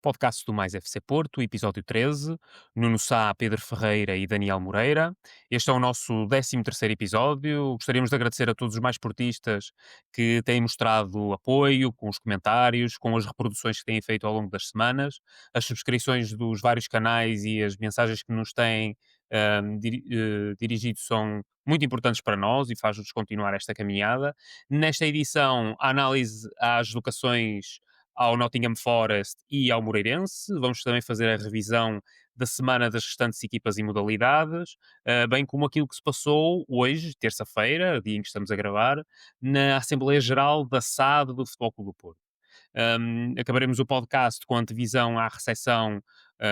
podcast do Mais FC Porto, episódio 13. Nuno Sá, Pedro Ferreira e Daniel Moreira. Este é o nosso 13º episódio. Gostaríamos de agradecer a todos os mais portistas que têm mostrado apoio, com os comentários, com as reproduções que têm feito ao longo das semanas, as subscrições dos vários canais e as mensagens que nos têm dirigido são muito importantes para nós e faz-nos continuar esta caminhada. Nesta edição, a análise às locações ao Nottingham Forest e ao Moreirense. Vamos também fazer a revisão da semana das restantes equipas e modalidades, bem como aquilo que se passou hoje, terça-feira, dia em que estamos a gravar, na Assembleia Geral da SAD do Futebol Clube do Porto. Acabaremos o podcast com a antevisão à recepção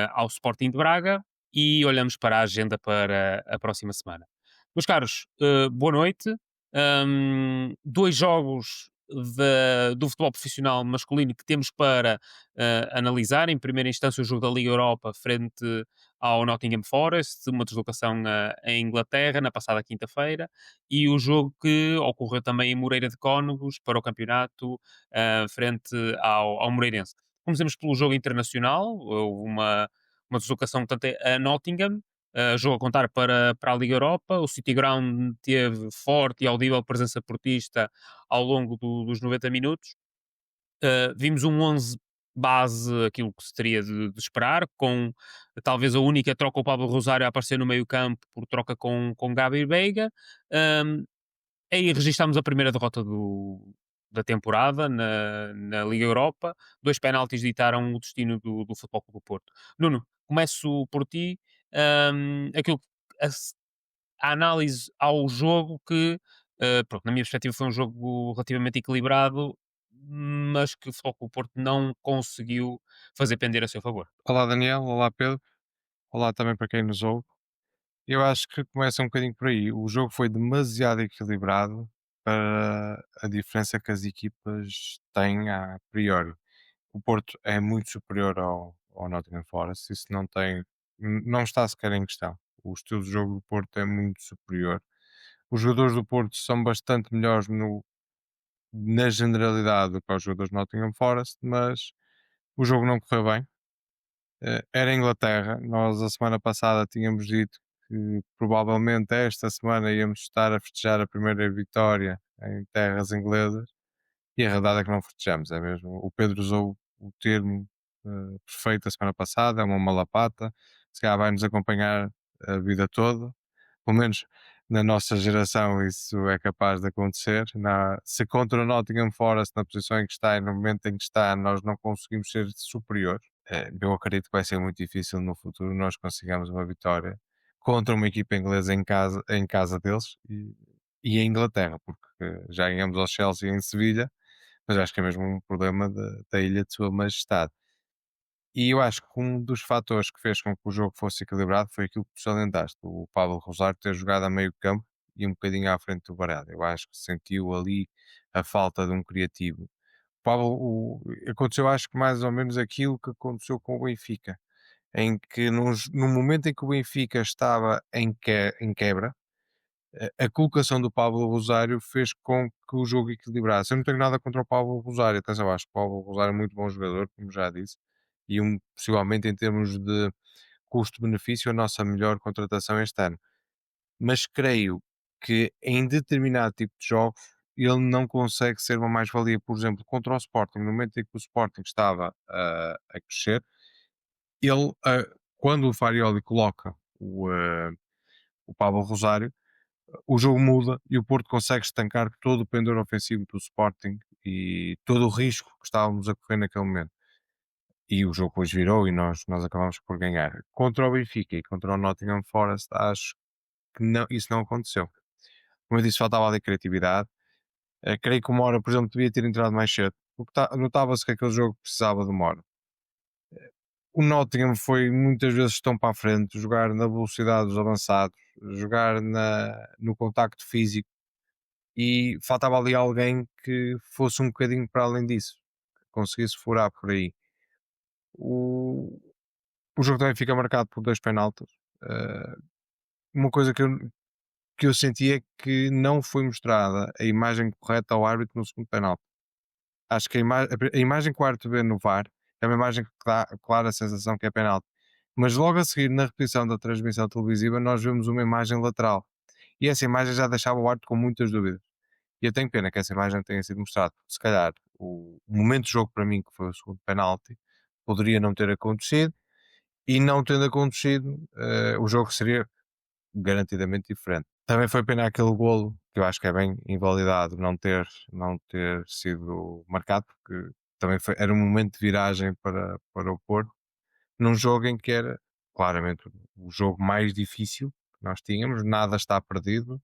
ao Sporting de Braga e olhamos para a agenda para a próxima semana. Meus caros, boa noite. Dois jogos do futebol profissional masculino que temos para analisar. Em primeira instância, o jogo da Liga Europa frente ao Nottingham Forest, uma deslocação em Inglaterra na passada quinta-feira, e o jogo que ocorreu também em Moreira de Cónegos para o campeonato frente ao Moreirense. Comecemos pelo jogo internacional. Houve uma deslocação tanto a Nottingham, jogo a contar para a Liga Europa. O City Ground teve forte e audível presença portista ao longo dos 90 minutos. Vimos um 11 base, aquilo que se teria de esperar, com talvez a única troca, o Pablo Rosário a aparecer no meio campo por troca com Gabi Veiga. Aí registámos a primeira derrota da temporada na Liga Europa. 2 penaltis ditaram o destino do Futebol Clube do Porto. Nuno, começo por ti. Aquilo, a, a análise ao jogo que, pronto, na minha perspectiva foi um jogo relativamente equilibrado, mas que o Futebol Clube do Porto não conseguiu fazer pender a seu favor. Olá Daniel, olá Pedro, olá também para quem nos ouve. Eu acho que começa um bocadinho por aí. O jogo foi demasiado equilibrado para a diferença que as equipas têm a priori. O Porto é muito superior ao Nottingham Forest, isso não está sequer em questão. O estilo de jogo do Porto é muito superior. Os jogadores do Porto são bastante melhores na generalidade do que os jogadores do Nottingham Forest, mas o jogo não correu bem. Era a Inglaterra. Nós, a semana passada, tínhamos dito que provavelmente esta semana íamos estar a festejar a primeira vitória em terras inglesas e a verdade é que não festejamos. É mesmo. O Pedro usou o termo perfeito a semana passada, é uma malapata. Se calhar vai nos acompanhar a vida toda, pelo menos na nossa geração isso é capaz de acontecer. Se contra o Nottingham Forest, na posição em que está e no momento em que está, nós não conseguimos ser superiores, eu acredito que vai ser muito difícil no futuro nós consigamos uma vitória contra uma equipa inglesa em casa deles e em Inglaterra, porque já ganhamos ao Chelsea em Sevilha, mas acho que é mesmo um problema da Ilha de Sua Majestade. E eu acho que um dos fatores que fez com que o jogo fosse equilibrado foi aquilo que tu salientaste, o Pablo Rosário ter jogado a meio campo e um bocadinho à frente do Varela. Eu acho que sentiu ali a falta de um criativo. Aconteceu acho que mais ou menos aquilo que aconteceu com o Benfica, em que no momento em que o Benfica estava em quebra, a colocação do Pablo Rosário fez com que o jogo equilibrasse. Eu não tenho nada contra o Pablo Rosário, atenção, acho que o Pablo Rosário é muito bom jogador, como já disse, e possivelmente em termos de custo-benefício a nossa melhor contratação este ano. Mas creio que em determinado tipo de jogos ele não consegue ser uma mais-valia, por exemplo, contra o Sporting, no momento em que o Sporting estava a crescer, ele, quando o Farioli coloca o Pablo Rosário, o jogo muda e o Porto consegue estancar todo o pendor ofensivo do Sporting e todo o risco que estávamos a correr naquele momento. E o jogo depois virou e nós acabamos por ganhar. Contra o Benfica e contra o Nottingham Forest, acho que não, isso não aconteceu. Como eu disse, faltava ali criatividade. Creio que uma hora, por exemplo, devia ter entrado mais cedo. Notava-se que aquele jogo precisava de uma hora. O Nottingham foi muitas vezes tão para a frente, jogar na velocidade dos avançados, jogar no contacto físico, e faltava ali alguém que fosse um bocadinho para além disso, que conseguisse furar por aí. O, o jogo também fica marcado por 2 penaltis. Uma coisa que eu senti é que não foi mostrada a imagem correta ao árbitro no segundo penalti. Acho que a imagem que o árbitro vê no VAR é uma imagem que dá a clara sensação que é penalti. Mas logo a seguir, na repetição da transmissão televisiva, nós vemos uma imagem lateral. E essa imagem já deixava o árbitro com muitas dúvidas. E eu tenho pena que essa imagem tenha sido mostrada, porque se calhar o momento de jogo para mim, que foi o segundo penalti, poderia não ter acontecido, e não tendo acontecido, o jogo seria garantidamente diferente. Também foi pena aquele golo, que eu acho que é bem invalidado, não ter sido marcado, porque também era um momento de viragem para o Porto, num jogo em que era claramente o jogo mais difícil que nós tínhamos, nada está perdido,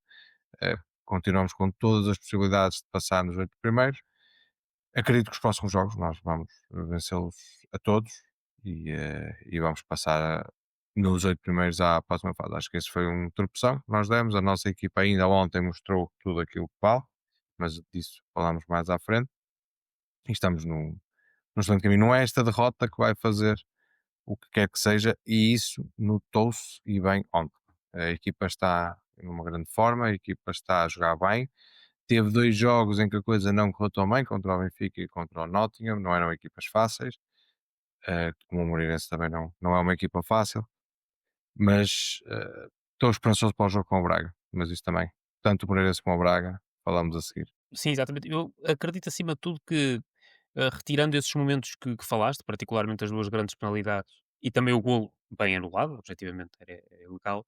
eh, continuamos com todas as possibilidades de passar nos 8 primeiros. Acredito que os próximos jogos nós vamos vencê-los a todos e vamos passar nos 8 primeiros à próxima fase. Acho que esse foi um tropeção que nós demos. A nossa equipa ainda ontem mostrou tudo aquilo que vale, mas disso falamos mais à frente. E estamos num excelente caminho. Não é esta derrota que vai fazer o que quer que seja, e isso notou-se e bem ontem. A equipa está numa grande forma, a equipa está a jogar bem. Teve 2 jogos em que a coisa não correu tão bem, contra o Benfica e contra o Nottingham, não eram equipas fáceis. Como o Moreirense também não é uma equipa fácil, mas estou esperançoso para o jogo com o Braga. Mas isso também, tanto o Moreirense como o Braga, falamos a seguir. Sim, exatamente. Eu acredito acima de tudo que, retirando esses momentos que falaste, particularmente as 2 grandes penalidades e também o golo bem anulado, objetivamente é legal,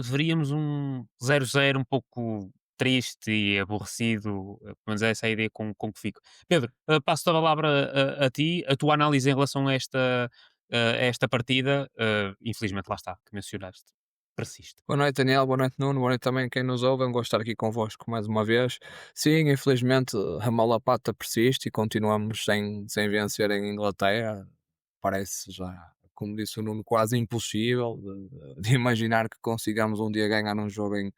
veríamos um 0-0 um pouco triste e aborrecido, pelo menos essa é a ideia com que fico. Pedro, passo a palavra a ti, a tua análise em relação a esta partida, infelizmente lá está, que mencionaste, persiste. Boa noite, Daniel. Boa noite, Nuno. Boa noite também a quem nos ouve. É um gosto estar aqui convosco mais uma vez. Sim, infelizmente a mala pata persiste e continuamos sem vencer em Inglaterra. Parece já, como disse o Nuno, quase impossível de imaginar que consigamos um dia ganhar um jogo em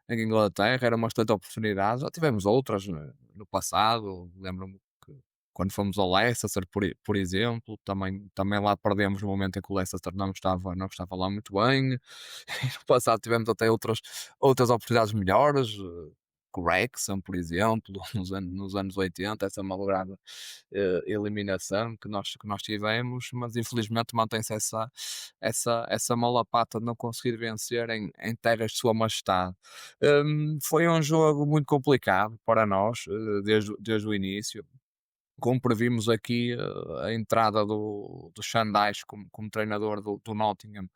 Inglaterra. Era uma excelente oportunidade. Já tivemos outras no passado. Lembro-me que quando fomos ao Leicester, por exemplo, também lá perdemos no momento em que o Leicester não estava lá muito bem. E no passado tivemos até outras oportunidades melhores, com o Wrexham, por exemplo, nos anos 80, essa malograda eliminação que nós tivemos, mas infelizmente mantém-se essa mala pata de não conseguir vencer em terras de Sua Majestade. Foi um jogo muito complicado para nós, desde o início. Como previmos aqui, a entrada do Sean Dyche como treinador do Nottingham,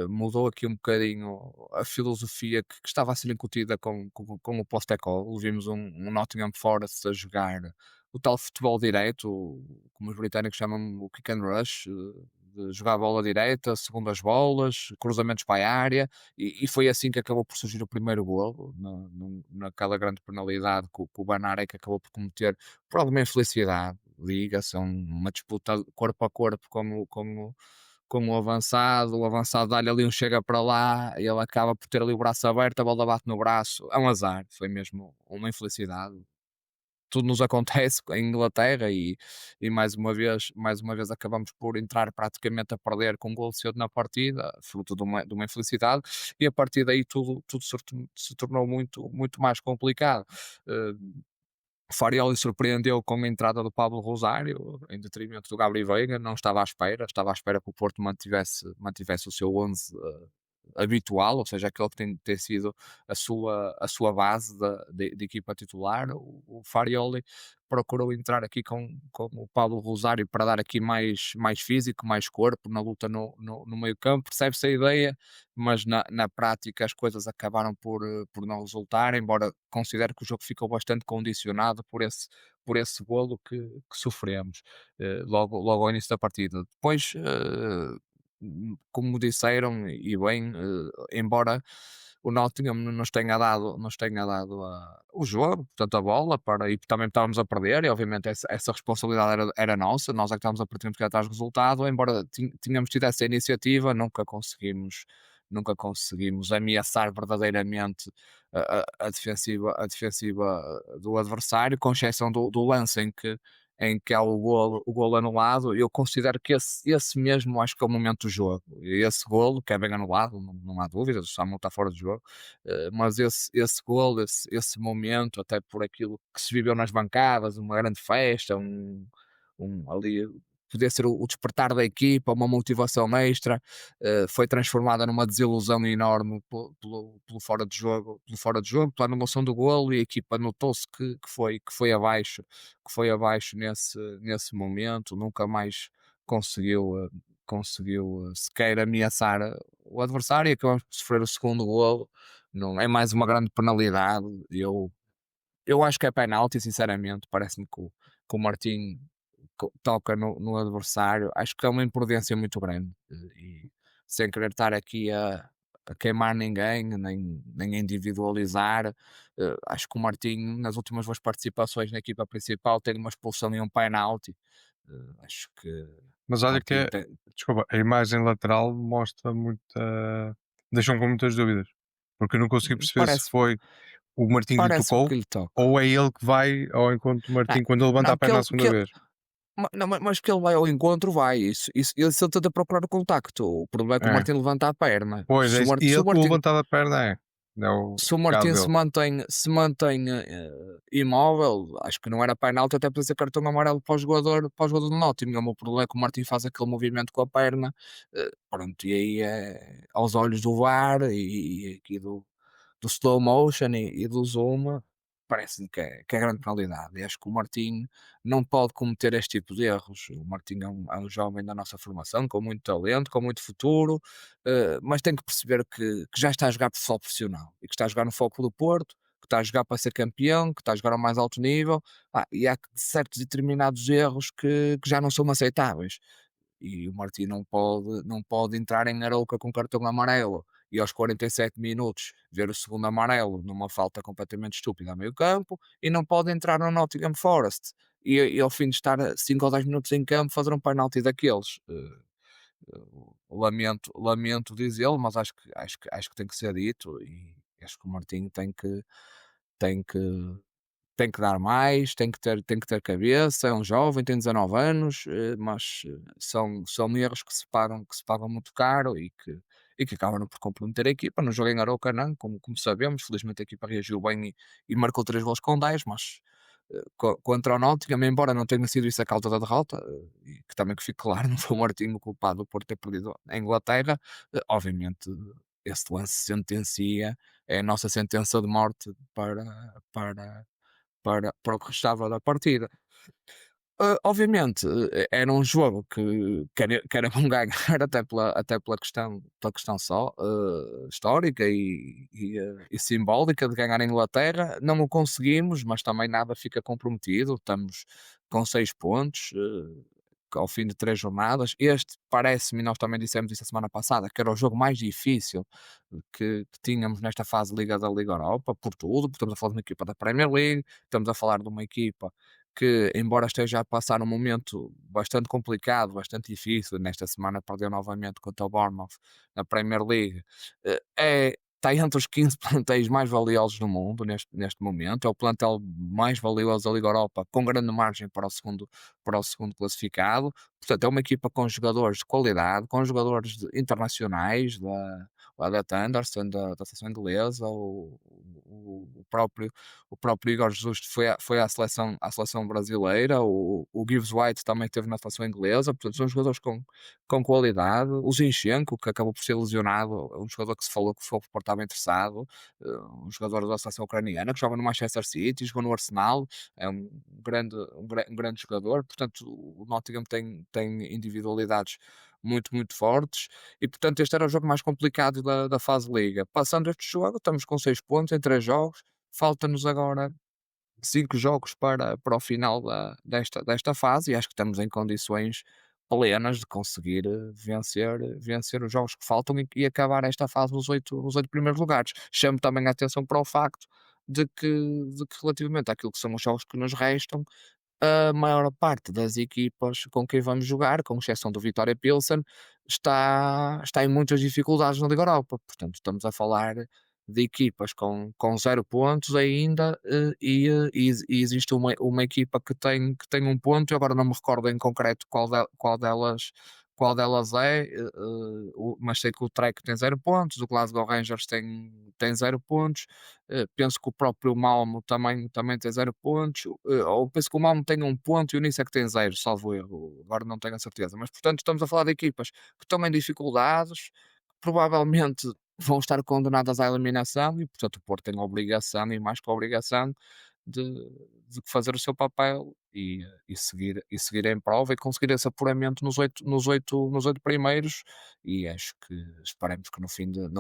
mudou aqui um bocadinho a filosofia que estava a ser incutida com o Postecoglou. Vimos um Nottingham Forest a jogar o tal futebol direto, como os britânicos chamam o kick and rush, de jogar a bola direta, segundas bolas, cruzamentos para a área, e foi assim que acabou por surgir o primeiro golo, naquela grande penalidade que o Banarek acabou por cometer por alguma infelicidade, liga-se, uma disputa corpo a corpo com o avançado dá-lhe ali um chega para lá e ele acaba por ter ali o braço aberto, a bola bate no braço, é um azar, foi mesmo uma infelicidade. Tudo nos acontece em Inglaterra e mais uma vez acabamos por entrar praticamente a perder com um gol cedo na partida, fruto de uma infelicidade, e a partir daí tudo se tornou muito mais complicado. Eh, Farioli surpreendeu com a entrada do Pablo Rosário, em detrimento do Gabriel Veiga, não estava à espera que o Porto mantivesse o seu 11 habitual, ou seja, aquele que tem sido a sua base de equipa titular. O Farioli procurou entrar aqui com o Pablo Rosário para dar aqui mais físico, mais corpo na luta no meio campo, percebe-se a ideia, mas na prática as coisas acabaram por não resultar, embora considere que o jogo ficou bastante condicionado por esse golo que sofremos logo ao início da partida. Depois, como disseram, e bem, embora o Nottingham nos tenha dado o jogo, portanto a bola, e também estávamos a perder, e obviamente essa responsabilidade era nossa, nós é que estávamos a perder que atrás do resultado, embora tínhamos tido essa iniciativa, nunca conseguimos ameaçar verdadeiramente a defensiva do adversário, com exceção do lance em que há o golo anulado. Eu considero que esse mesmo acho que é o momento do jogo. Esse golo, que é bem anulado, não há dúvidas, o Samuel está fora do jogo, mas esse golo, esse momento, até por aquilo que se viveu nas bancadas, uma grande festa, ali podia ser o despertar da equipa, uma motivação extra, foi transformada numa desilusão enorme pelo fora de jogo, pela anulação do golo, e a equipa notou-se que foi abaixo nesse momento, nunca mais conseguiu, sequer ameaçar o adversário, e acabamos por sofrer o segundo golo. Não, é mais uma grande penalidade. Eu acho que é penalti, sinceramente. Parece-me que o Martim toca no adversário. Acho que é uma imprudência muito grande. E sem querer estar aqui a queimar ninguém, nem a individualizar. Acho que o Martim, nas últimas duas participações na equipa principal, tem uma expulsão e um penalti. Acho que Mas o olha que Martim tem. desculpa, a imagem lateral mostra muita. Deixam com muitas dúvidas. Porque eu não consegui perceber se Parece, foi o Martim que lhe parece tocou que lhe toca. ou é ele que vai ao encontro do Ah, Martim quando ele levanta não, a perna a segunda vez. Não, mas que ele vai ao encontro, vai. Isso ele tenta procurar o contacto. O problema é que o É, Martim levanta a perna. pois é isso. E Se o ele com o Martim, levantar da perna é. É o se o pecado Martim dele. se mantém imóvel, acho que não era penalti, até podia ser cartão amarelo para o jogador do Nottingham. O problema é que o Martim faz aquele movimento com a perna, pronto, e aí é aos olhos do VAR e aqui do slow motion e do zoom, parece-me que é grande penalidade. E acho que o Martim não pode cometer este tipo de erros. O Martim é um jovem da nossa formação, com muito talento, com muito futuro, mas tem que perceber que já está a jogar futebol profissional e que está a jogar no Foco do Porto, que está a jogar para ser campeão, que está a jogar ao mais alto nível. E há certos determinados erros que já não são aceitáveis. E o Martim não pode entrar em Arouca com cartão amarelo e aos 47 minutos ver o segundo amarelo numa falta completamente estúpida a meio campo, e não pode entrar no Nottingham Forest e ao fim de estar 5 ou 10 minutos em campo fazer um penalti daqueles. Lamento dizê-lo, mas acho que tem que ser dito, e acho que o Martim tem que tem que dar mais, tem que ter cabeça, é um jovem, tem 19 anos, mas são erros que se pagam muito caro e que acabaram por comprometer a equipa. No jogo em Arouca, como sabemos, felizmente a equipa reagiu bem e marcou 3 gols com 10, mas contra o Nottingham, embora não tenha sido isso a causa da derrota, e que também que fique claro, não foi o Martinho o culpado por ter perdido a Inglaterra. Obviamente esse lance sentencia, é a nossa sentença de morte para o que restava da partida. Obviamente, era um jogo que era bom ganhar, até pela questão só histórica e simbólica de ganhar a Inglaterra. Não o conseguimos, mas também nada fica comprometido. Estamos com 6 pontos. Ao fim de 3 jornadas, este parece-me, nós também dissemos isso a semana passada, que era o jogo mais difícil que tínhamos nesta fase de Liga da Liga Europa, por tudo, porque estamos a falar de uma equipa da Premier League, estamos a falar de uma equipa que, embora esteja a passar um momento bastante complicado, bastante difícil, nesta semana perdeu novamente contra o Bournemouth na Premier League, está entre os 15 plantéis mais valiosos do mundo neste momento, é o plantel mais valioso da Liga Europa, com grande margem para o segundo classificado. Portanto, é uma equipa com jogadores de qualidade, com jogadores internacionais, o Elliot Anderson da seleção inglesa, o próprio Igor Jesus foi à seleção brasileira, o Gibbs White também esteve na seleção inglesa. Portanto, são jogadores com qualidade. O Zinchenko, que acabou por ser lesionado, é um jogador que se falou que o Porto estava interessado, um jogador da seleção ucraniana que joga no Manchester City, jogou no Arsenal, é um grande jogador. Portanto, o Nottingham tem individualidades muito, muito fortes, e portanto este era o jogo mais complicado da fase Liga. Passando este jogo, estamos com 6 pontos em 3 jogos, falta-nos agora 5 jogos para o final desta fase, e acho que estamos em condições plenas de conseguir vencer os jogos que faltam e acabar esta fase nos oito primeiros lugares. Chamo também a atenção para o facto de que relativamente àquilo que são os jogos que nos restam, a maior parte das equipas com quem vamos jogar, com exceção do Vitória Pilsen, está em muitas dificuldades na Liga Europa. Portanto, estamos a falar de equipas com 0 pontos ainda, e existe uma equipa que tem 1 ponto, e agora não me recordo em concreto qual delas qual delas é, mas sei que o Trek tem 0 pontos, o Glasgow Rangers tem 0 pontos, penso que o próprio Malmo também tem 0 pontos, ou penso que o Malmo tem 1 ponto e o Nice é que tem 0, salvo erro, agora não tenho a certeza. Mas, portanto, estamos a falar de equipas que estão em dificuldades, que provavelmente vão estar condenadas à eliminação e, portanto, o Porto tem a obrigação, e mais que a obrigação, de, de fazer o seu papel e seguir em prova e conseguir esse apuramento nos oito primeiros. E acho que esperemos que no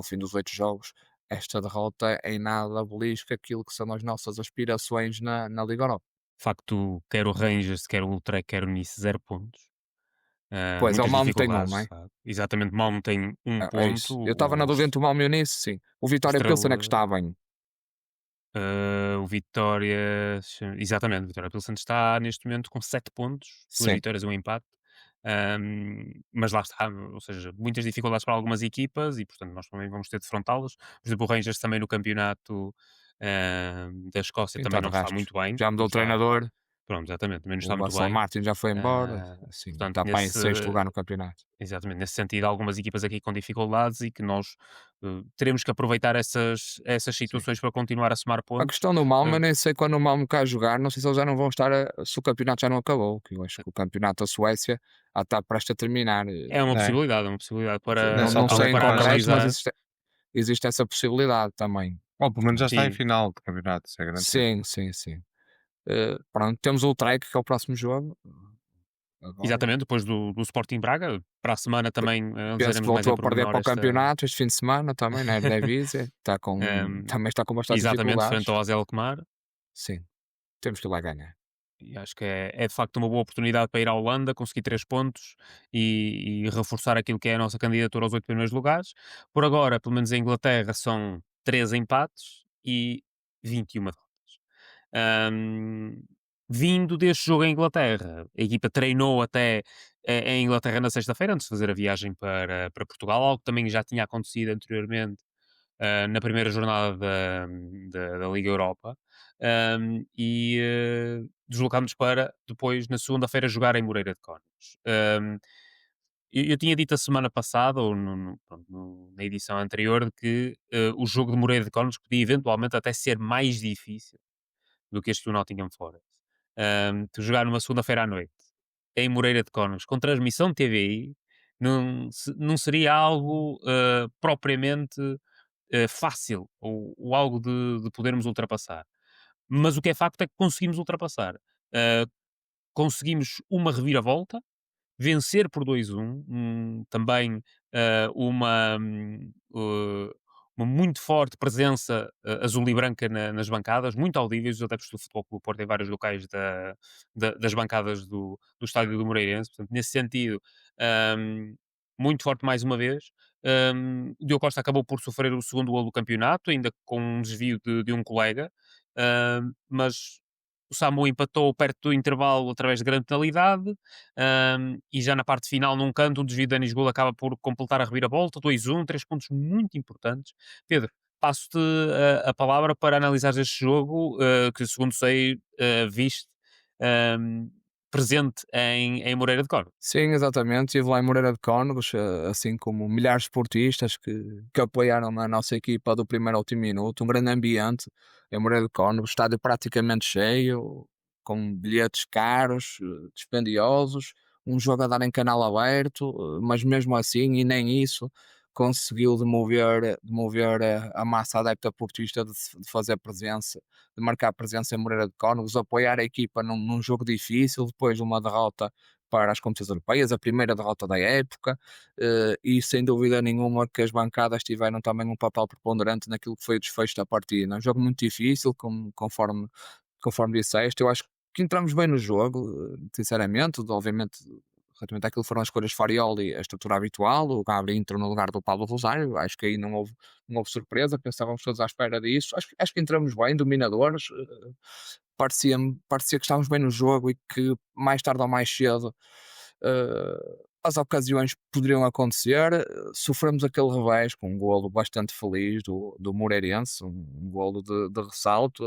fim dos 8 jogos esta derrota em nada belisca aquilo que são as nossas aspirações na Liga Europa. De facto, quer o Rangers, quer o Utrecht, quer o Nice, 0 pontos. Pois, é o Muitas Malmo tem um, dificuldades, não é? sabe? Exatamente, Malmo tem um É isso. ponto, Eu estava na dúvida entre o Malmo e o Nice, sim. O Vitória Pilsen é que está bem. o Vitória, exatamente, o Vitória Pilsen está neste momento com 7 pontos, 2 Sim, vitórias e um empate. Mas lá está, ou seja, muitas dificuldades para algumas equipas e, portanto, nós também vamos ter de defrontá-las. Por exemplo, o Rangers também no campeonato da Escócia sim, também está de não está rastros. muito bem. Já mudou o Já, treinador, pronto, exatamente, também não está o muito Vassal bem. Martin já foi embora, assim, Portanto, está para em sexto lugar no campeonato. exatamente, nesse sentido, há algumas equipas aqui com dificuldades e que nós teremos que aproveitar essas Sim. situações para continuar a somar A pontos. questão do Malmo, Eh, eu nem sei quando o Malmo cá jogar, não sei se eles já não vão estar, se o campeonato já não acabou, que eu acho que o campeonato da Suécia está prestes a terminar. É uma É, possibilidade, é uma possibilidade para, Não, nessa não altura sei é em para capaz. concreto, mas analisar. existe essa possibilidade também. Ou pelo menos já está em Sim, final de campeonato, isso é garantido. Sim, sim, sim. Pronto, temos o Trek, que é o próximo jogo. Agora. exatamente, depois do Sporting Braga, para a semana Pe- também Penso que analisaremos mais voltou em a perder pormenor para o esta. campeonato este fim de semana também, né? Eredivisie. ehm, Também está com bastantes Exatamente, frente dificuldades. ao AZ Alkmaar. Sim, temos que ir lá ganhar. E acho que é de facto uma boa oportunidade para ir à Holanda, conseguir 3 pontos e reforçar aquilo que é a nossa candidatura aos 8 primeiros lugares. Por agora, pelo menos em Inglaterra, são 3 empates e 21 derrotas. Ahm, Vindo deste jogo em Inglaterra, a equipa treinou até em Inglaterra na sexta-feira, antes de fazer a viagem para Portugal, algo que também já tinha acontecido anteriormente na primeira jornada da Liga Europa. Deslocámos para depois, na segunda-feira, jogar em Moreira de Cónegos. Eu tinha dito a semana passada, ou pronto, na edição anterior, de que o jogo de Moreira de Cónegos podia eventualmente até ser mais difícil do que este do Nottingham Forest. De jogar numa segunda-feira à noite, em Moreira de Cónegos, com transmissão de TVI, não seria algo propriamente fácil ou algo de podermos ultrapassar. Mas o que é facto é que conseguimos ultrapassar. Uh, Conseguimos uma reviravolta, vencer por 2-1, também uma muito forte presença azul e branca nas bancadas, muito audíveis. Os adeptos do Futebol Clube do Porto em vários locais das bancadas do estádio do Moreirense. Portanto, nesse sentido, um, muito forte mais uma vez. O Diogo Costa acabou por sofrer o segundo gol do campeonato, ainda com um desvio de um colega, mas o Samu empatou perto do intervalo através de grande penalidade. E já na parte final, num canto, o desvio de Denis Gul acaba por completar a reviravolta, 2-1, 3 pontos muito importantes. Pedro, passo-te a palavra para analisar este jogo, que segundo sei, viste um, presente em Moreira de Cónegos. Sim, exatamente. Estive lá em Moreira de Cónegos, assim como milhares de esportistas que apoiaram a nossa equipa do primeiro ao último minuto. Um grande ambiente em Moreira de Cónegos, estádio praticamente cheio, com bilhetes caros, dispendiosos, um jogo a dar em canal aberto, mas mesmo assim, e nem isso, conseguiu demover a massa adepta portista de fazer presença, de marcar presença em Moreira de Cónegos, apoiar a equipa num jogo difícil, depois de uma derrota para as competições europeias, a primeira derrota da época, e sem dúvida nenhuma que as bancadas tiveram também um papel preponderante naquilo que foi o desfecho da partida. É um jogo muito difícil, conforme disseste. Eu acho que entramos bem no jogo, sinceramente, obviamente. Relativamente àquilo que foram as escolhas de Farioli, a estrutura habitual, o Gabriel entrou no lugar do Pablo Rosário, acho que aí não houve surpresa, pensávamos todos à espera disso. Acho que entramos bem, dominadores, parecia que estávamos bem no jogo e que mais tarde ou mais cedo as ocasiões poderiam acontecer. Sofremos aquele revés com um golo bastante feliz do Moreirense, um golo de ressalto,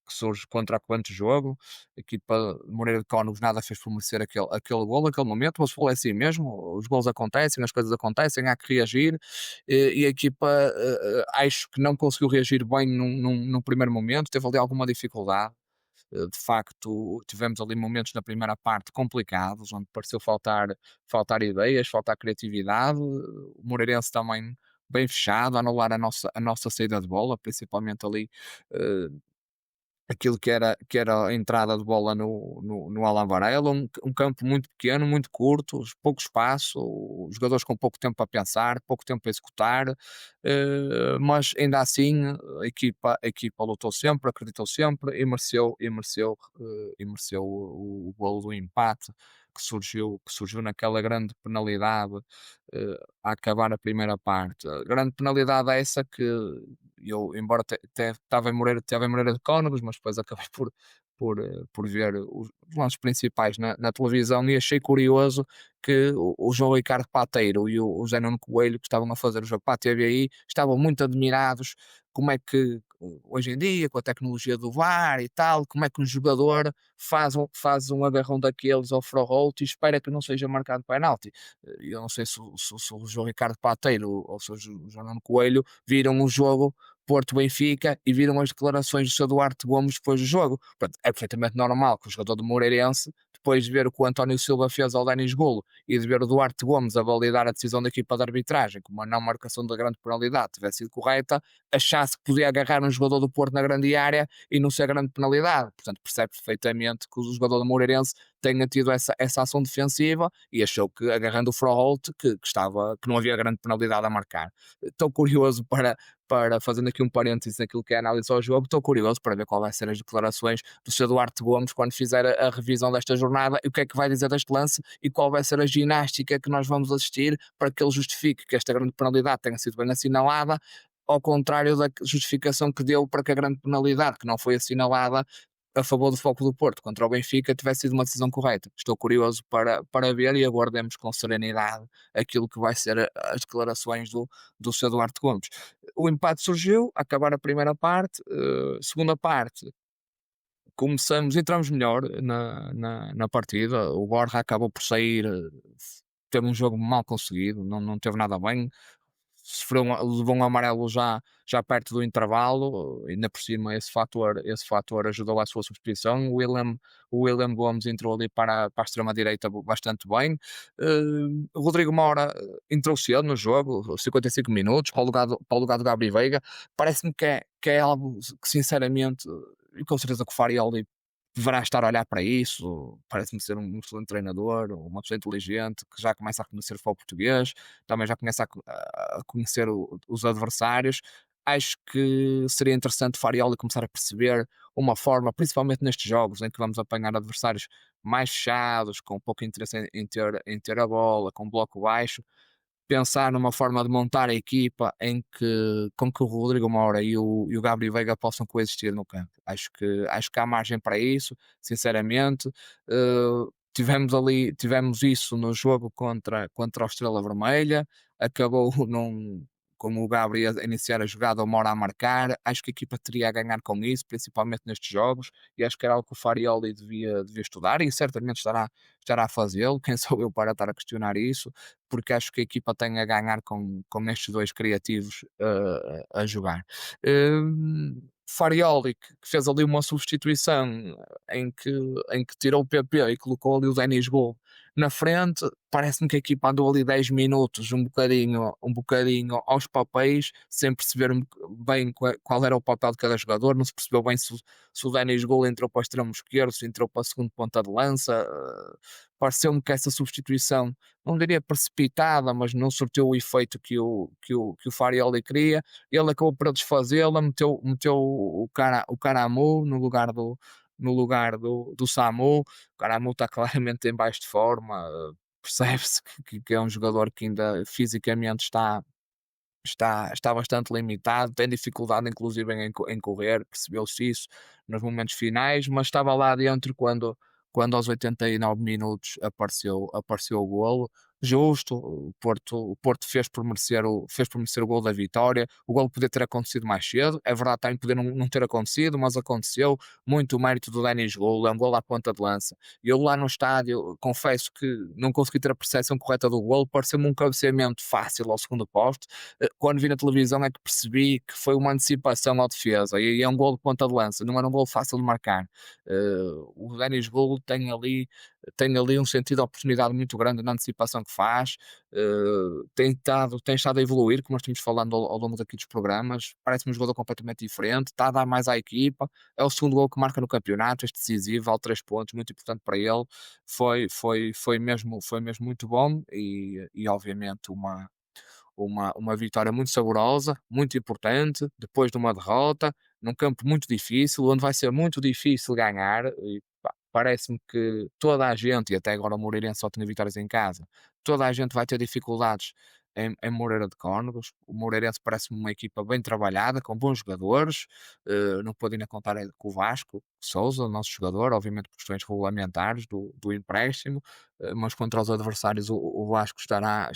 que surge contra a Corrente Jogo. A equipa de Moreira de Cónegos nada fez por merecer aquele golo, aquele momento, mas foi assim mesmo, os golos acontecem, as coisas acontecem, há que reagir, e a equipa acho que não conseguiu reagir bem num primeiro momento, teve ali alguma dificuldade. De facto, tivemos ali momentos na primeira parte complicados, onde pareceu faltar ideias, faltar criatividade. O Moreirense também bem fechado, a anular a nossa saída de bola, principalmente ali eh, aquilo que era a entrada de bola no Alan Varela, um campo muito pequeno, muito curto, pouco espaço, os jogadores com pouco tempo para pensar, pouco tempo para executar, mas ainda assim a equipa lutou sempre, acreditou sempre e mereceu o golo do empate que surgiu naquela grande penalidade a acabar a primeira parte. A grande penalidade é essa que eu, embora estava em Moreira de Cónegos, mas depois acabei por ver os lances principais na televisão e achei curioso que o João Ricardo Pateiro e o José Nuno Coelho, que estavam a fazer o jogo para a TVI, estavam muito admirados como é que hoje em dia, com a tecnologia do VAR e tal, como é que um jogador faz um agarrão daqueles ao Froholt e espera que não seja marcado penalti. Eu não sei se o João Ricardo Pateiro ou se o João Nuno Coelho viram o jogo Porto-Benfica e viram as declarações do seu Duarte Gomes depois do jogo. Portanto, é perfeitamente normal que o jogador do Moreirense, depois de ver o que o António Silva fez ao Denis Golo e de ver o Duarte Gomes a validar a decisão da equipa de arbitragem, como a não marcação da grande penalidade tivesse sido correta, achasse que podia agarrar um jogador do Porto na grande área e não ser grande penalidade. Portanto, percebe perfeitamente que o jogador do Moreirense tenha tido essa ação defensiva e achou que agarrando o Froholt que não havia grande penalidade a marcar. Estou curioso fazendo aqui um parênteses naquilo que é a análise ao jogo, estou curioso para ver qual vai ser as declarações do seu Duarte Gomes quando fizer a revisão desta jornada e o que é que vai dizer deste lance e qual vai ser a ginástica que nós vamos assistir para que ele justifique que esta grande penalidade tenha sido bem assinalada, ao contrário da justificação que deu para que a grande penalidade que não foi assinalada a favor do Foco do Porto contra o Benfica tivesse sido uma decisão correta. Estou curioso para ver e aguardemos com serenidade aquilo que vai ser as declarações do seu Duarte Gomes. O empate surgiu, a acabar a primeira parte, segunda parte, entramos melhor na partida, o Borja acabou por sair, teve um jogo mal conseguido, não teve nada bem, levou um amarelo já perto do intervalo, ainda por cima esse fator ajudou à sua substituição. O William Gomes entrou ali para a extrema-direita bastante bem. Rodrigo Moura entrou cedo no jogo, 55 minutos, para o lugar do Gabriel Veiga. Parece-me que é algo que, sinceramente, e com certeza que o Farioli deverá estar a olhar para isso. Parece-me ser um excelente treinador, uma pessoa inteligente, que já começa a conhecer o futebol português, também já começa a conhecer os adversários. Acho que seria interessante o Farioli começar a perceber uma forma, principalmente nestes jogos em que vamos apanhar adversários mais fechados, com pouco interesse em ter a bola, com bloco baixo, pensar numa forma de montar a equipa com que o Rodrigo Moura e o Gabriel Veiga possam coexistir no campo. Acho que há margem para isso, sinceramente. Tivemos isso no jogo contra o Estrela Vermelha, acabou com o Gabriel a iniciar a jogada, o Moura a marcar. Acho que a equipa teria a ganhar com isso, principalmente nestes jogos, e acho que era algo que o Farioli devia estudar, e certamente estará a fazê-lo. Quem sou eu para estar a questionar isso? Porque acho que a equipa tem a ganhar com estes dois criativos a jogar. Farioli, que fez ali uma substituição em que tirou o PP e colocou ali o Denis Gol na frente, parece-me que a equipa andou ali 10 minutos, um bocadinho aos papéis, sem perceber bem qual era o papel de cada jogador, não se percebeu bem se o Denis Gol entrou para o extremo esquerdo, se entrou para a segunda ponta de lança. Pareceu-me que essa substituição, não diria precipitada, mas não surtiu o efeito que o Farioli queria. Ele acabou por desfazê-la, meteu o Caramu no lugar do Samu. O Caramu está claramente em baixo de forma, percebe-se que é um jogador que ainda fisicamente está bastante limitado, tem dificuldade inclusive em correr, percebeu-se isso nos momentos finais, mas estava lá dentro quando aos 89 minutos apareceu o golo. justo. O Porto fez por merecer o gol da vitória. O gol podia ter acontecido mais cedo. É verdade, também poder não ter acontecido, mas aconteceu. Muito mérito do Denis Gol, é um gol à ponta de lança. Eu lá no estádio, confesso que não consegui ter a percepção correta do gol, pareceu-me um cabeceamento fácil ao segundo poste. Quando vi na televisão é que percebi que foi uma antecipação à defesa, e é um gol de ponta de lança, não era um gol fácil de marcar. O Denis Gol tem ali um sentido de oportunidade muito grande na antecipação que faz. Tem estado a evoluir, como nós tínhamos falando ao longo daqui dos programas. Parece-me um jogador completamente diferente, está a dar mais à equipa. É o segundo gol que marca no campeonato, este decisivo, vale 3 pontos, muito importante para ele. Foi mesmo muito bom, e obviamente uma vitória muito saborosa, muito importante, depois de uma derrota, num campo muito difícil, onde vai ser muito difícil ganhar. E, pá, parece-me que toda a gente, e até agora o Moreirense só tinha vitórias em casa, toda a gente vai ter dificuldades em Moreira de Cónegos. O Moreirense parece-me uma equipa bem trabalhada, com bons jogadores. Não pode ainda contar com o Vasco Souza, o nosso jogador, obviamente por questões regulamentares do empréstimo. Mas contra os adversários o Vasco estará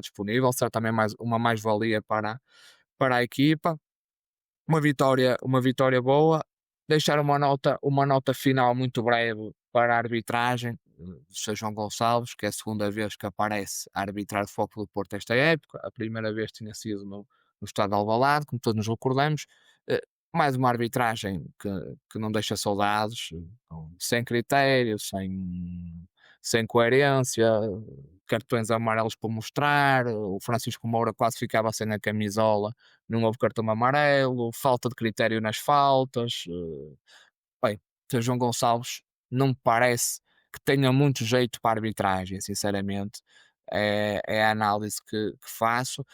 disponível. Será também uma mais-valia para a equipa. Uma vitória boa. Deixar uma nota final muito breve para a arbitragem do Sr. João Gonçalves, que é a segunda vez que aparece a arbitrar o Futebol do Porto esta época. A primeira vez tinha sido no estado de Alvalade, como todos nos recordamos. Eh, Mais uma arbitragem que não deixa saudades, sem critério, sem coerência, cartões amarelos para mostrar. O Francisco Moura quase ficava sem a camisola, não houve cartão amarelo, falta de critério nas faltas. Bem, o Sr. João Gonçalves não me parece que tenha muito jeito para a arbitragem, sinceramente. É a análise que faço.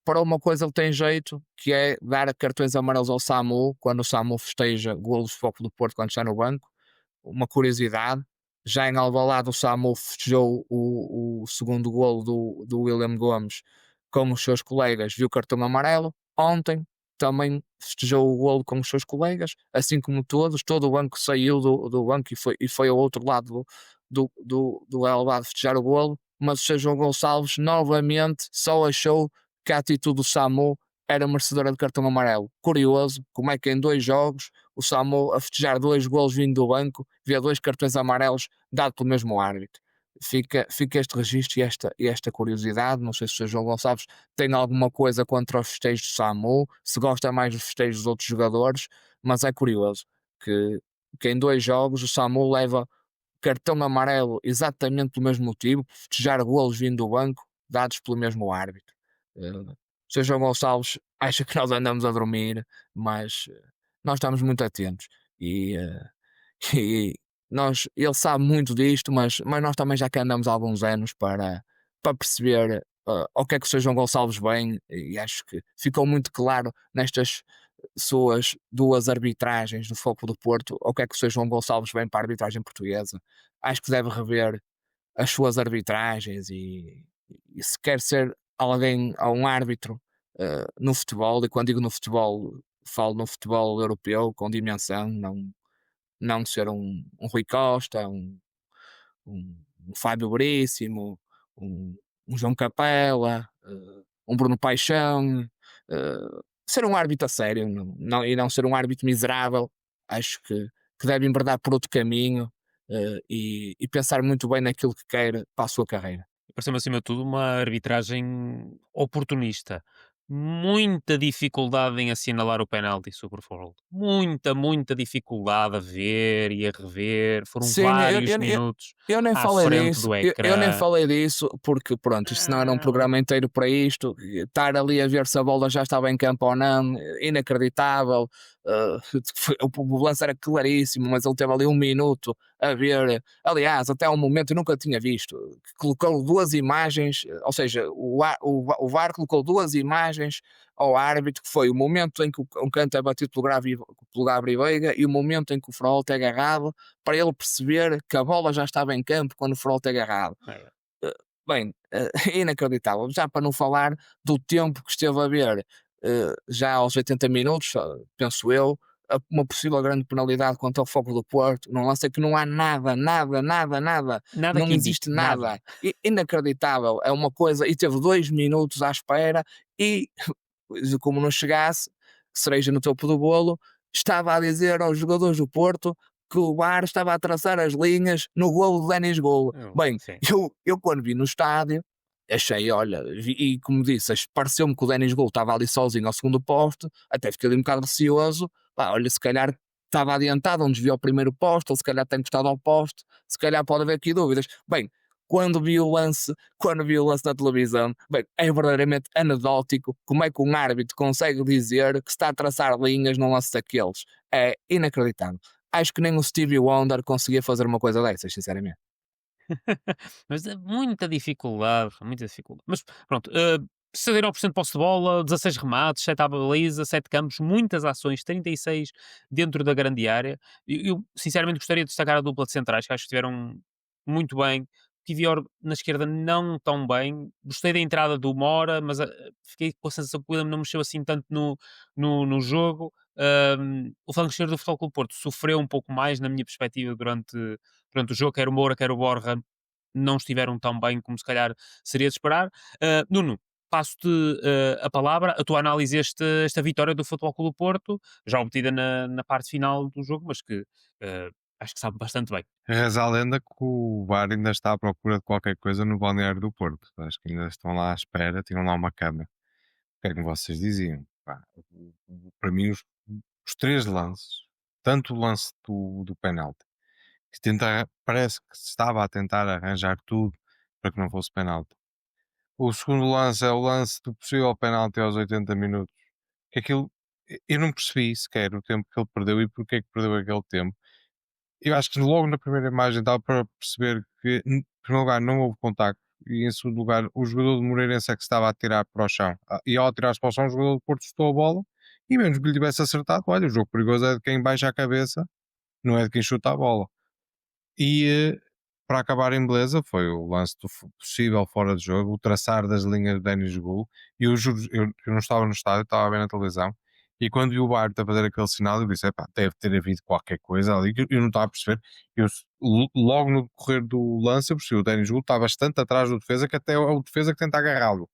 Para uma coisa ele tem jeito, que é dar cartões amarelos ao Samu, quando o Samu festeja golos de Futebol do Porto quando está no banco. Uma curiosidade, já em Alvalade o Samu festejou o segundo golo do William Gomes com os seus colegas, viu o cartão amarelo. Ontem também festejou o golo com os seus colegas, assim como todos. Todo o banco saiu do banco e foi ao outro lado do Alvalade festejar o golo, mas o Sr. João Gonçalves novamente só achou que a atitude do Samu era merecedora de cartão amarelo. Curioso como é que em 2 jogos o Samu a festejar 2 golos vindo do banco via 2 cartões amarelos dado pelo mesmo árbitro. Fica este registro e esta curiosidade. Não sei se o Sr. João Gonçalves tem alguma coisa contra os festejos do Samu, se gosta mais dos festejos dos outros jogadores, mas é curioso que em 2 jogos o Samu leva cartão amarelo exatamente pelo mesmo motivo, por festejar golos vindo do banco dados pelo mesmo árbitro. O Sr. João Gonçalves acha que nós andamos a dormir, mas nós estamos muito atentos, e, e ele sabe muito disto, mas nós também já que andamos há alguns anos para perceber ao que é que o Sr. João Gonçalves vem, e acho que ficou muito claro nestas suas 2 arbitragens do Foco do Porto, ao que é que o Sr. João Gonçalves vem para a arbitragem portuguesa. Acho que deve rever as suas arbitragens, e se quer ser alguém, ou um árbitro no futebol, e quando digo no futebol, falo no futebol europeu com dimensão, não ser um Rui Costa, um Fábio Veríssimo, um João Capela, um Bruno Paixão. Ser um árbitro a sério, e não ser um árbitro miserável. Acho que deve enverdar por outro caminho, e pensar muito bem naquilo que quer para a sua carreira. Pareceu-me, acima de tudo, uma arbitragem oportunista. Muita dificuldade em assinalar o penalti sobre o Forlán. Muita dificuldade a ver e a rever. Foram Sim, vários minutos eu nem à falei frente disso, do eu nem ecrã. falei disso porque, pronto, isto não era um Ah, programa inteiro para isto. Estar ali a ver se a bola já estava em campo ou não, inacreditável. O lance era claríssimo, mas ele teve ali 1 minuto a ver. Aliás, até ao momento eu nunca tinha visto. Que colocou 2 imagens, ou seja, o VAR colocou 2 imagens ao árbitro, que foi o momento em que um canto é batido pelo Gabriel Veiga e o momento em que o Frollo é agarrado, para ele perceber que a bola já estava em campo quando o Frollo é agarrado. é. Bem, inacreditável. Já para não falar do tempo que esteve a ver, já aos 80 minutos, penso eu, uma possível grande penalidade contra o Foco do Porto, num lance que não há nada, nada, nada, nada, Nada não que indique, existe nada. nada. Inacreditável, é uma coisa, e teve 2 minutos à espera e como não chegasse, cereja no topo do bolo, estava a dizer aos jogadores do Porto que o VAR estava a traçar as linhas no golo de Denis Golo. Bem, Sim. eu quando vi no estádio, achei, olha, e como disse, pareceu-me que o Denis Golo estava ali sozinho ao segundo poste, até fiquei ali um bocado receoso, pá, olha, se calhar estava adiantado, onde desviou o primeiro poste, ou se calhar tem encostado ao poste, se calhar pode haver aqui dúvidas. Bem, quando vi o lance na televisão, bem, é verdadeiramente anedótico como é que um árbitro consegue dizer que está a traçar linhas num lance daqueles. É inacreditável. Acho que nem o Stevie Wonder conseguia fazer uma coisa dessas, sinceramente. Mas é muita dificuldade, muita dificuldade. Mas pronto, 69% de posse de bola, 16 remates, 7 à baliza, 7 campos, muitas ações, 36 dentro da grande área. Eu sinceramente gostaria de destacar a dupla de centrais, que acho que estiveram muito bem. Kivior na esquerda não tão bem. Gostei da entrada do Mora, mas fiquei com a sensação que o William não mexeu assim tanto no jogo. O flanco esquerdo do Futebol Clube do Porto sofreu um pouco mais, na minha perspectiva, durante o jogo. Quer o Moura, quer o Borja não estiveram tão bem como se calhar seria de esperar. Nuno, passo-te a palavra, a tua análise esta vitória do Futebol Clube do Porto, já obtida na parte final do jogo, mas que acho que sabe bastante bem. Reza a lenda que o VAR ainda está à procura de qualquer coisa no balneário do Porto. Acho que ainda estão lá à espera, tinham lá uma câmara. O que é que vocês diziam? Pá, para mim, os 3 lances, tanto o lance do penalti, que parece que se estava a tentar arranjar tudo para que não fosse penalti. O segundo lance é o lance do possível penalti aos 80 minutos. Que aquilo, eu não percebi sequer o tempo que ele perdeu e porque é que perdeu aquele tempo. Eu acho que logo na primeira imagem dá para perceber que, em primeiro lugar, não houve contacto e, em segundo lugar, o jogador do Moreirense é que se estava a tirar para o chão. E ao atirar-se para o chão, o jogador do Porto chutou a bola e, menos que lhe tivesse acertado, olha, o jogo perigoso é de quem baixa a cabeça, não é de quem chuta a bola. E para acabar em beleza, foi o lance do possível fora de jogo, o traçar das linhas de Denis Gul. E eu juro, eu não estava no estádio, estava a ver na televisão. E quando vi o Bart a fazer aquele sinal, eu disse: epá, deve ter havido qualquer coisa ali que eu não estava a perceber. Logo no decorrer do lance, eu percebi: o Denis Gul está bastante atrás do defesa, que até é o defesa que tenta agarrá-lo.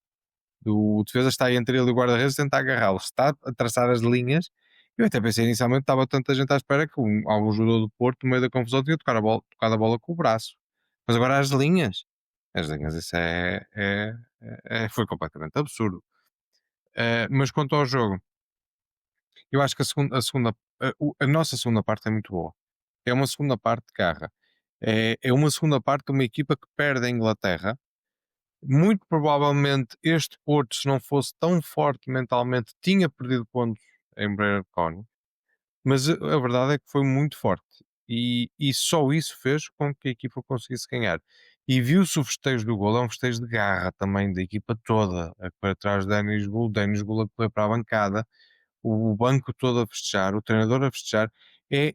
O defesa está aí entre ele e o guarda-redes, tenta agarrá-lo. Está a traçar as linhas. Eu até pensei inicialmente que estava tanta gente à espera que algum jogador do Porto, no meio da confusão, tinha tocado a bola com o braço. Mas agora as linhas, isso foi completamente absurdo. Mas quanto ao jogo, eu acho que a nossa segunda parte é muito boa. É uma segunda parte de garra. É uma segunda parte de uma equipa que perde a Inglaterra. Muito provavelmente este Porto, se não fosse tão forte mentalmente, tinha perdido pontos em Breyer de Cónigo, mas a verdade é que foi muito forte e só isso fez com que a equipa conseguisse ganhar. E viu-se o festejo do golo, é um festejo de garra também da equipa toda, para trás de Denis Golo a correr para a bancada, o banco todo a festejar, o treinador a festejar. E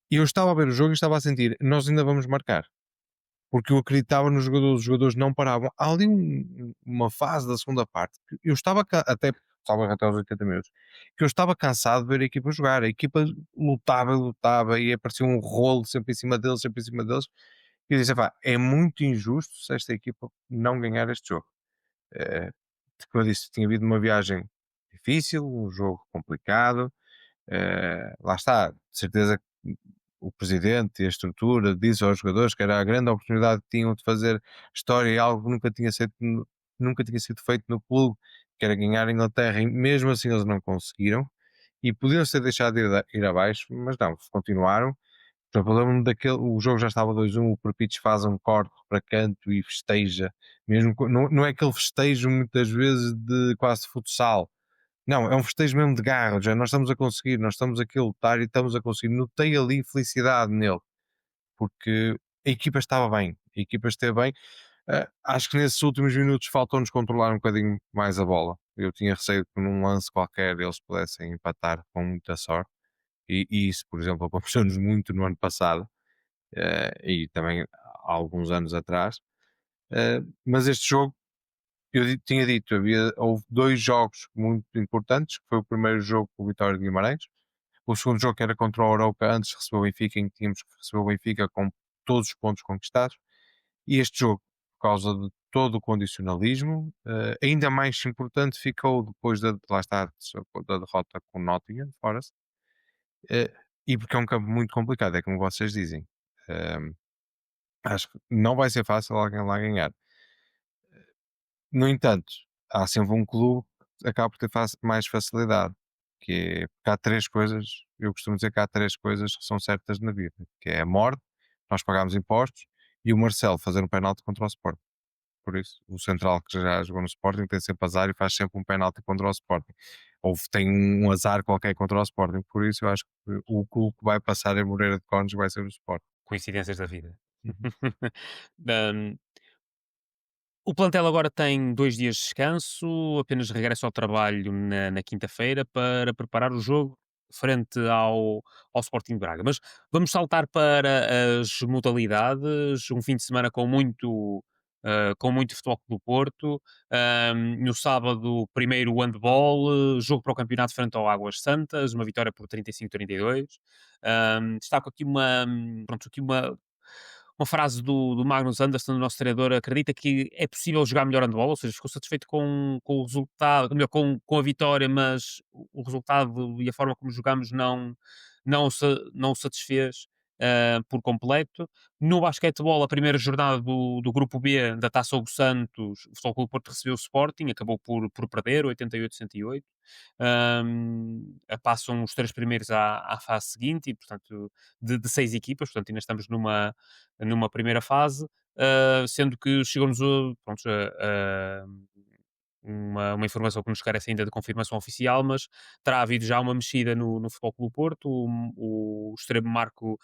eu estava a ver o jogo e estava a sentir, nós ainda vamos marcar porque eu acreditava nos jogadores, os jogadores não paravam. Há ali uma fase da segunda parte que eu estava até aos 80 minutos, que eu estava cansado de ver a equipa jogar. A equipa lutava e aparecia um rolo sempre em cima deles, sempre em cima deles. E eu disse: "Epá, é muito injusto se esta equipa não ganhar este jogo." Eh, Como eu disse, tinha havido uma viagem difícil, um jogo complicado. Lá está, de certeza que o presidente e a estrutura disse aos jogadores que era a grande oportunidade que tinham de fazer história e algo que nunca tinha sido feito no clube, que era ganhar a Inglaterra, e mesmo assim eles não conseguiram e podiam ser deixados ir abaixo, mas não, continuaram. Por exemplo, eu lembro-me o jogo já estava 2-1, o Perpites faz um corte para canto e festeja, mesmo, não é aquele festejo muitas vezes de quase futsal, não, é um festejo mesmo de garra, já nós estamos a conseguir, nós estamos aqui a lutar e estamos a conseguir. Notei ali felicidade nele, porque a equipa estava bem, a equipa esteve bem. Acho que nesses últimos minutos faltou-nos controlar um bocadinho mais a bola. Eu tinha receio que num lance qualquer eles pudessem empatar com muita sorte, e isso, por exemplo, aconteceu-nos muito no ano passado, e também há alguns anos atrás. Mas este jogo, tinha dito, houve 2 jogos muito importantes, que foi o primeiro jogo com o Vitória de Guimarães, O segundo jogo, que era contra o Arouca, antes recebeu o Benfica, em que tínhamos que receber o Benfica com todos os pontos conquistados. E este jogo, por causa de todo o condicionalismo, ainda mais importante ficou depois lá está, da derrota com o Nottingham Forest, e porque é um campo muito complicado, é como vocês dizem. Acho que não vai ser fácil alguém lá ganhar. No entanto, há sempre um clube que acaba por ter mais facilidade, que é, porque há três coisas, eu costumo dizer que há três coisas que são certas na vida, que é a morte, nós pagamos impostos, e o Marcelo fazer um penalti contra o Sporting. Por isso, o central que já jogou no Sporting tem sempre azar e faz sempre um penalti contra o Sporting. Ou tem um azar qualquer contra o Sporting. Por isso, eu acho que o clube que vai passar em Moreira de Cónegos vai ser o Sporting. Coincidências da vida. Uhum. Um, o plantel agora tem 2 dias de descanso, apenas regressa ao trabalho na quinta-feira para preparar o jogo frente ao Sporting de Braga. Mas vamos saltar para as modalidades, um fim de semana com muito Futebol Clube do Porto. No sábado, primeiro o handball, jogo para o campeonato frente ao Águas Santas, uma vitória por 35-32. Destaco aqui uma frase do Magnus Andersson, o nosso treinador, acredita que é possível jogar melhor handball, ou seja, ficou satisfeito com o resultado, melhor, com a vitória, mas o resultado e a forma como jogamos não o satisfez por completo. No basquetebol, a primeira jornada do Grupo B da Taça Hugo Santos, o Futebol Clube do Porto recebeu o Sporting, acabou por perder, 88-108. Passam os três primeiros à fase seguinte, e portanto de 6 equipas, portanto ainda estamos numa primeira fase, sendo que chegou-nos uma informação que nos carece ainda de confirmação oficial, mas terá havido já uma mexida no Futebol Clube do Porto. O extremo Marco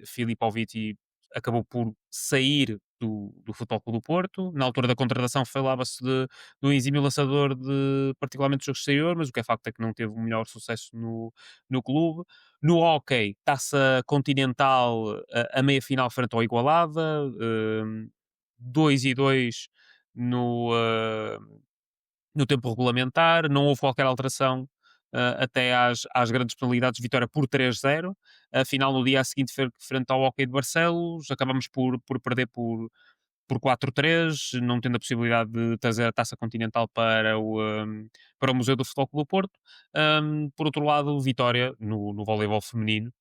Filipovic acabou por sair do Futebol Clube do Porto. Na altura da contratação falava-se de um exímio lançador de particularmente jogo exterior, mas o que é facto é que não teve o melhor sucesso no clube. No hóquei, Taça Continental, a meia-final frente ao Igualada, 2-2 no, no tempo regulamentar, não houve qualquer alteração até às grandes penalidades, vitória por 3-0. A final no dia a seguinte, frente ao Hockey de Barcelos, acabamos por perder por 4-3, não tendo a possibilidade de trazer a Taça Continental para o Museu do Futebol Clube do Porto. Por outro lado, vitória no voleibol feminino,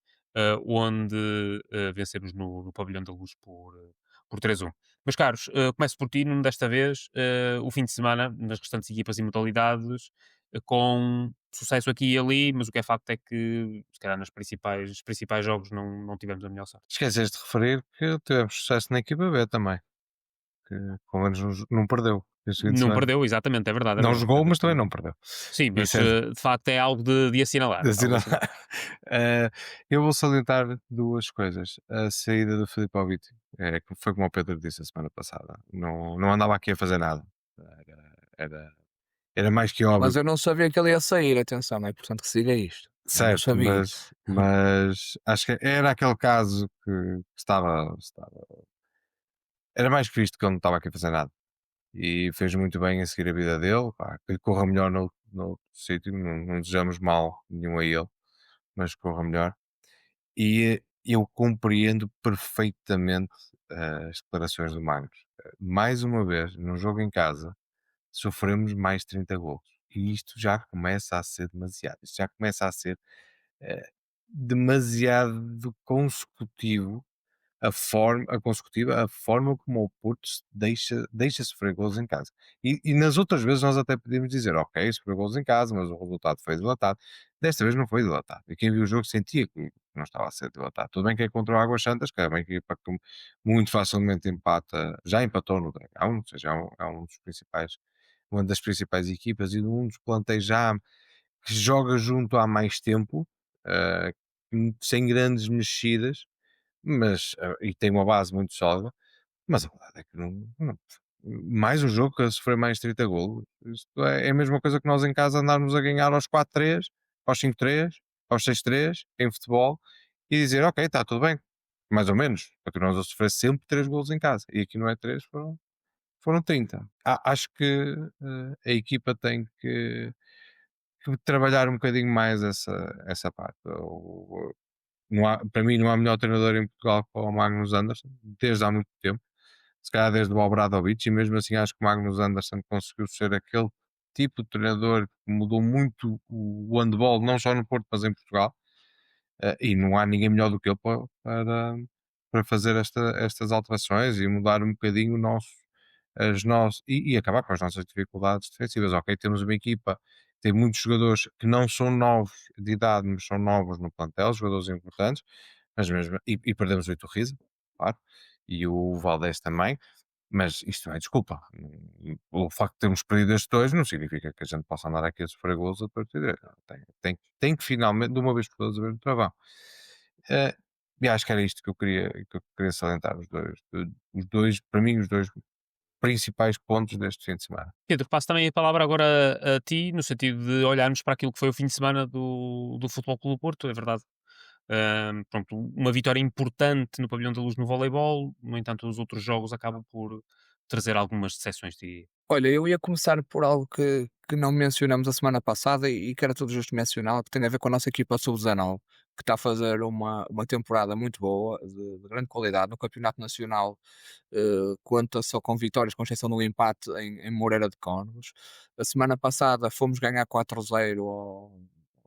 onde vencemos no Pavilhão da Luz por 3-1. Meus caros, começo por ti, Nuno, desta vez, o fim de semana, nas restantes equipas e modalidades, com sucesso aqui e ali, mas o que é facto é que, se calhar, nos principais jogos não tivemos a melhor sorte. Esqueceste de referir que tivemos sucesso na equipa B também, que pelo menos não perdeu este fim de Não semana. perdeu, exatamente, é verdade. Não É verdade, jogou, mas também não perdeu. Sim, mas Isso é de facto é algo de assinalar. de Algo de assinalar. Eu vou salientar duas coisas. A saída do Filipovic, que foi como o Pedro disse a semana passada, não andava aqui a fazer nada. Era, era mais que óbvio. Mas eu não sabia que ele ia sair, atenção, não é importante que siga isto. Eu não Certo, sabia. mas acho que era aquele caso que estava. Era mais que visto que ele não estava aqui a fazer nada. E fez muito bem a seguir a vida dele. Pá, que lhe corra melhor no outro sítio. Não desejamos mal nenhum a ele, mas corra melhor. E eu compreendo perfeitamente as declarações do Magnus. Mais uma vez, num jogo em casa, sofremos mais 30 golos. E isto já começa a ser demasiado. Isto já começa a ser eh, demasiado consecutivo a consecutiva, a forma como o Porto deixa sofrer golos em casa. E nas outras vezes nós até podíamos dizer, ok, sofreu golos em casa, mas o resultado foi dilatado. Desta vez não foi dilatado. E quem viu o jogo sentia que não estava a ser dilatado. Tudo bem que é contra o Águas Santas, que é bem que muito facilmente empata, já empatou no Dragão, ou seja, é um dos principais, uma das principais equipas e um dos plantéis já que joga junto há mais tempo, eh, sem grandes mexidas, mas, e tem uma base muito sólida, mas a verdade é que mais um jogo que a sofrer mais 30 golos, isto é a mesma coisa que nós em casa andarmos a ganhar aos 4-3, aos 5-3, aos 6-3 em futebol e dizer, ok, está tudo bem, mais ou menos, continuamos a sofrer sempre 3 golos em casa e aqui não é 3, foram 30. Acho que a equipa tem que trabalhar um bocadinho mais essa parte. Não há, para mim, não há melhor treinador em Portugal que o Magnus Anderson, desde há muito tempo. Se calhar desde o Obradovic, e mesmo assim acho que o Magnus Anderson conseguiu ser aquele tipo de treinador que mudou muito o handball, não só no Porto, mas em Portugal. E não há ninguém melhor do que ele para fazer estas alterações e mudar um bocadinho e acabar com as nossas dificuldades defensivas. Ok, temos uma equipa, tem muitos jogadores que não são novos de idade, mas são novos no plantel, jogadores importantes, mas mesmo, e perdemos o Iturriza, claro, e o Valdés também. Mas isto é desculpa. O facto de termos perdido estes dois não significa que a gente possa andar aqui a sofrer golos a partir de. Tem que finalmente, de uma vez por todas, haver um travão. E acho que era isto que eu queria salientar. Os dois, para mim, os dois principais pontos deste fim de semana. Pedro, passo também a palavra agora a ti, no sentido de olharmos para aquilo que foi o fim de semana do Futebol Clube do Porto, é verdade. Pronto, uma vitória importante no Pavilhão da Luz no voleibol, no entanto, os outros jogos acabam por trazer algumas decepções, diria. Olha, eu ia começar por algo que não mencionamos a semana passada e que era tudo justo mencionar, que tem a ver com a nossa equipa sub-19, que está a fazer uma temporada muito boa, de grande qualidade no Campeonato Nacional. Conta só com vitórias, com exceção do empate em Moreira de Cónegos. A semana passada fomos ganhar 4-0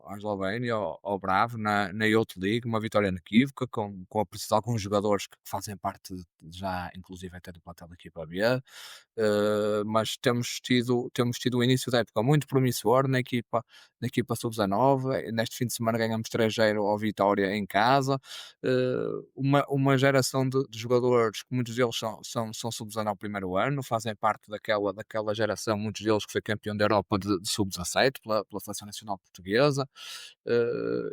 à Eslovénia, ao Bravo, na Youth League, uma vitória inequívoca, com a presença de alguns jogadores que fazem parte já, inclusive, até do plantel da equipa B. Mas temos tido um início da época muito promissor na equipa sub-19. Neste fim de semana ganhamos 3-0 ao Vitória em casa. Uma geração de jogadores que muitos deles são sub-19 primeiro ano, fazem parte daquela geração, muitos deles que foi campeão da Europa de sub-17 pela Seleção Nacional Portuguesa.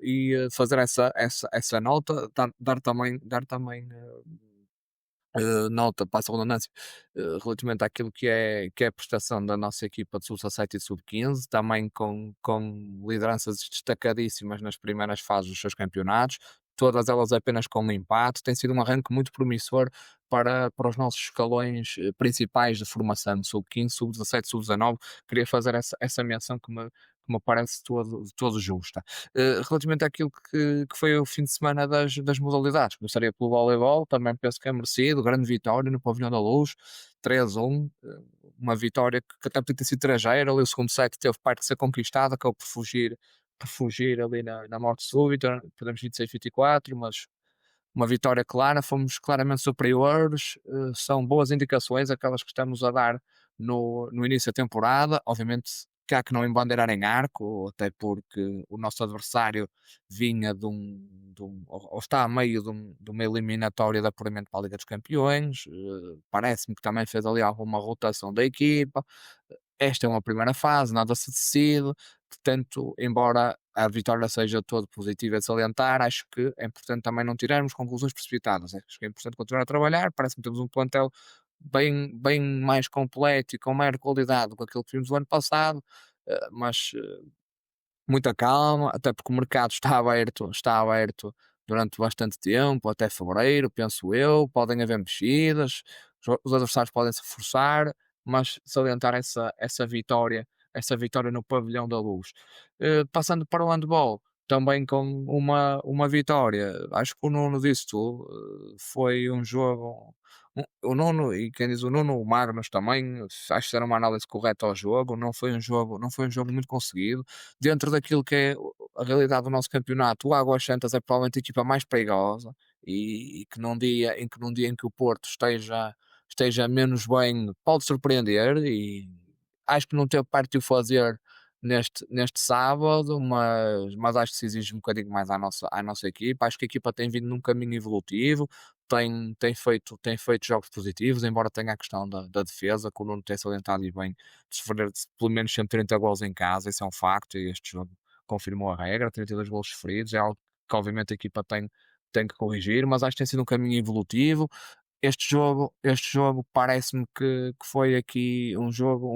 E fazer essa nota, dar também nota, passa a redundância, relativamente àquilo que é a prestação da nossa equipa de sub-17 e sub-15, também com lideranças destacadíssimas nas primeiras fases dos seus campeonatos, todas elas apenas com um empate. Tem sido um arranque muito promissor para os nossos escalões principais de formação, sub-15, sub-17, sub-19. Queria fazer essa menção que me parece todo justa. Relativamente àquilo que foi o fim de semana das modalidades, começaria pelo voleibol, também penso que é merecido, grande vitória no Pavilhão da Luz, 3-1, uma vitória que até podia ter sido 3-0, ali o segundo set teve parte de ser conquistada, acabou por fugir ali na morte súbita, podemos 26-24, mas uma vitória clara, fomos claramente superiores. São boas indicações aquelas que estamos a dar no início da temporada. Obviamente que há que não embandeirar em arco, até porque o nosso adversário vinha ou está a meio de uma eliminatória de apuramento para a Liga dos Campeões. Parece-me que também fez ali alguma rotação da equipa. Esta é uma primeira fase, nada se decide. Portanto, embora a vitória seja toda positiva de salientar, acho que é importante também não tirarmos conclusões precipitadas. Acho que é importante continuar a trabalhar. Parece-me que temos um plantel bem mais completo e com maior qualidade do que aquilo que vimos o ano passado, mas muita calma, até porque o mercado está aberto durante bastante tempo, até fevereiro, penso eu. Podem haver mexidas, os adversários podem se reforçar, mas salientar essa vitória no Pavilhão da Luz. Passando para o handball, também com uma vitória, acho que o Nuno disse tudo. Foi um jogo. O Nuno, e quem diz o Nuno, o Magnus também, acho que era uma análise correta ao jogo. Não foi um jogo muito conseguido dentro daquilo que é a realidade do nosso campeonato. O Águas Santas é provavelmente a equipa mais perigosa, e que num dia em que o Porto esteja menos bem, pode surpreender. E acho que não teve parte de o fazer neste sábado, mas acho que se exige um bocadinho mais à nossa equipa. Acho que a equipa tem vindo num caminho evolutivo, tem feito jogos positivos, embora tenha a questão da defesa, que o Nuno tem salientado e bem, de sofrer pelo menos sempre 30 gols em casa. Isso é um facto, e este jogo confirmou a regra. 32 gols sofridos é algo que obviamente a equipa tem que corrigir, mas acho que tem sido um caminho evolutivo. Este jogo parece-me que foi aqui um jogo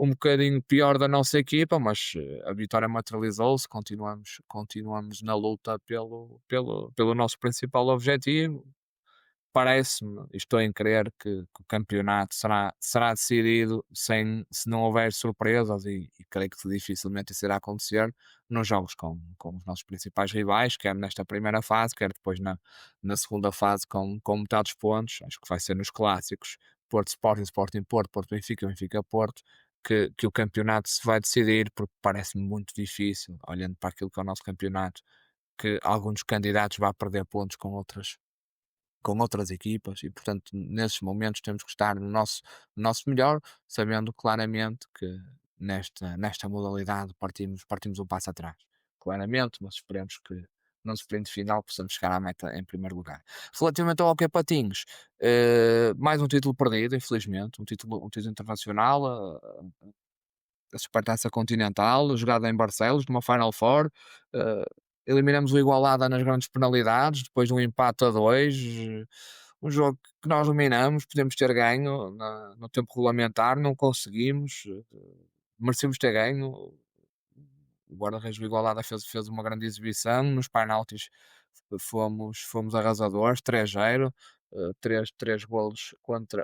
um bocadinho pior da nossa equipa, mas a vitória materializou-se. Continuamos na luta pelo nosso principal objetivo. parece-me, e estou em crer que o campeonato será decidido se não houver surpresas, e creio que dificilmente isso irá acontecer nos jogos com os nossos principais rivais, quer nesta primeira fase, quer depois na segunda fase com metade dos pontos. Acho que vai ser nos clássicos Porto Sporting, Sporting Porto, Porto Benfica, Benfica Porto, que o campeonato se vai decidir, porque parece-me muito difícil, olhando para aquilo que é o nosso campeonato, que algum dos candidatos vá perder pontos com outras equipas, e portanto nesses momentos temos que estar no nosso melhor, sabendo claramente que nesta modalidade partimos um passo atrás, claramente, mas esperemos que no sprint final possamos chegar à meta em primeiro lugar. Relativamente ao Hockey Patinhos, mais um título perdido, infelizmente, um título internacional, a Supertaça Continental, jogada em Barcelos, numa Final Four. eh, Eliminamos o Igualada nas grandes penalidades, depois de um empate a 2. Um jogo que nós dominamos, podemos ter ganho no tempo regulamentar, não conseguimos. Merecemos ter ganho. O guarda-redes do Igualada fez uma grande exibição. Nos penaltis fomos arrasadores, 3-0, três golos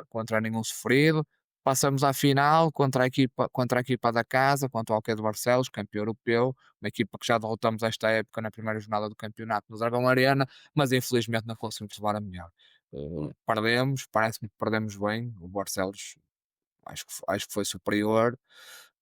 contra nenhum sofrido. Passamos à final contra a equipa da casa, contra o Hockey de Barcelos, campeão europeu, uma equipa que já derrotamos esta época na primeira jornada do campeonato no Dragão Arena, mas infelizmente não conseguimos levar a melhor. Perdemos, parece-me que perdemos bem. O Barcelos acho que foi superior.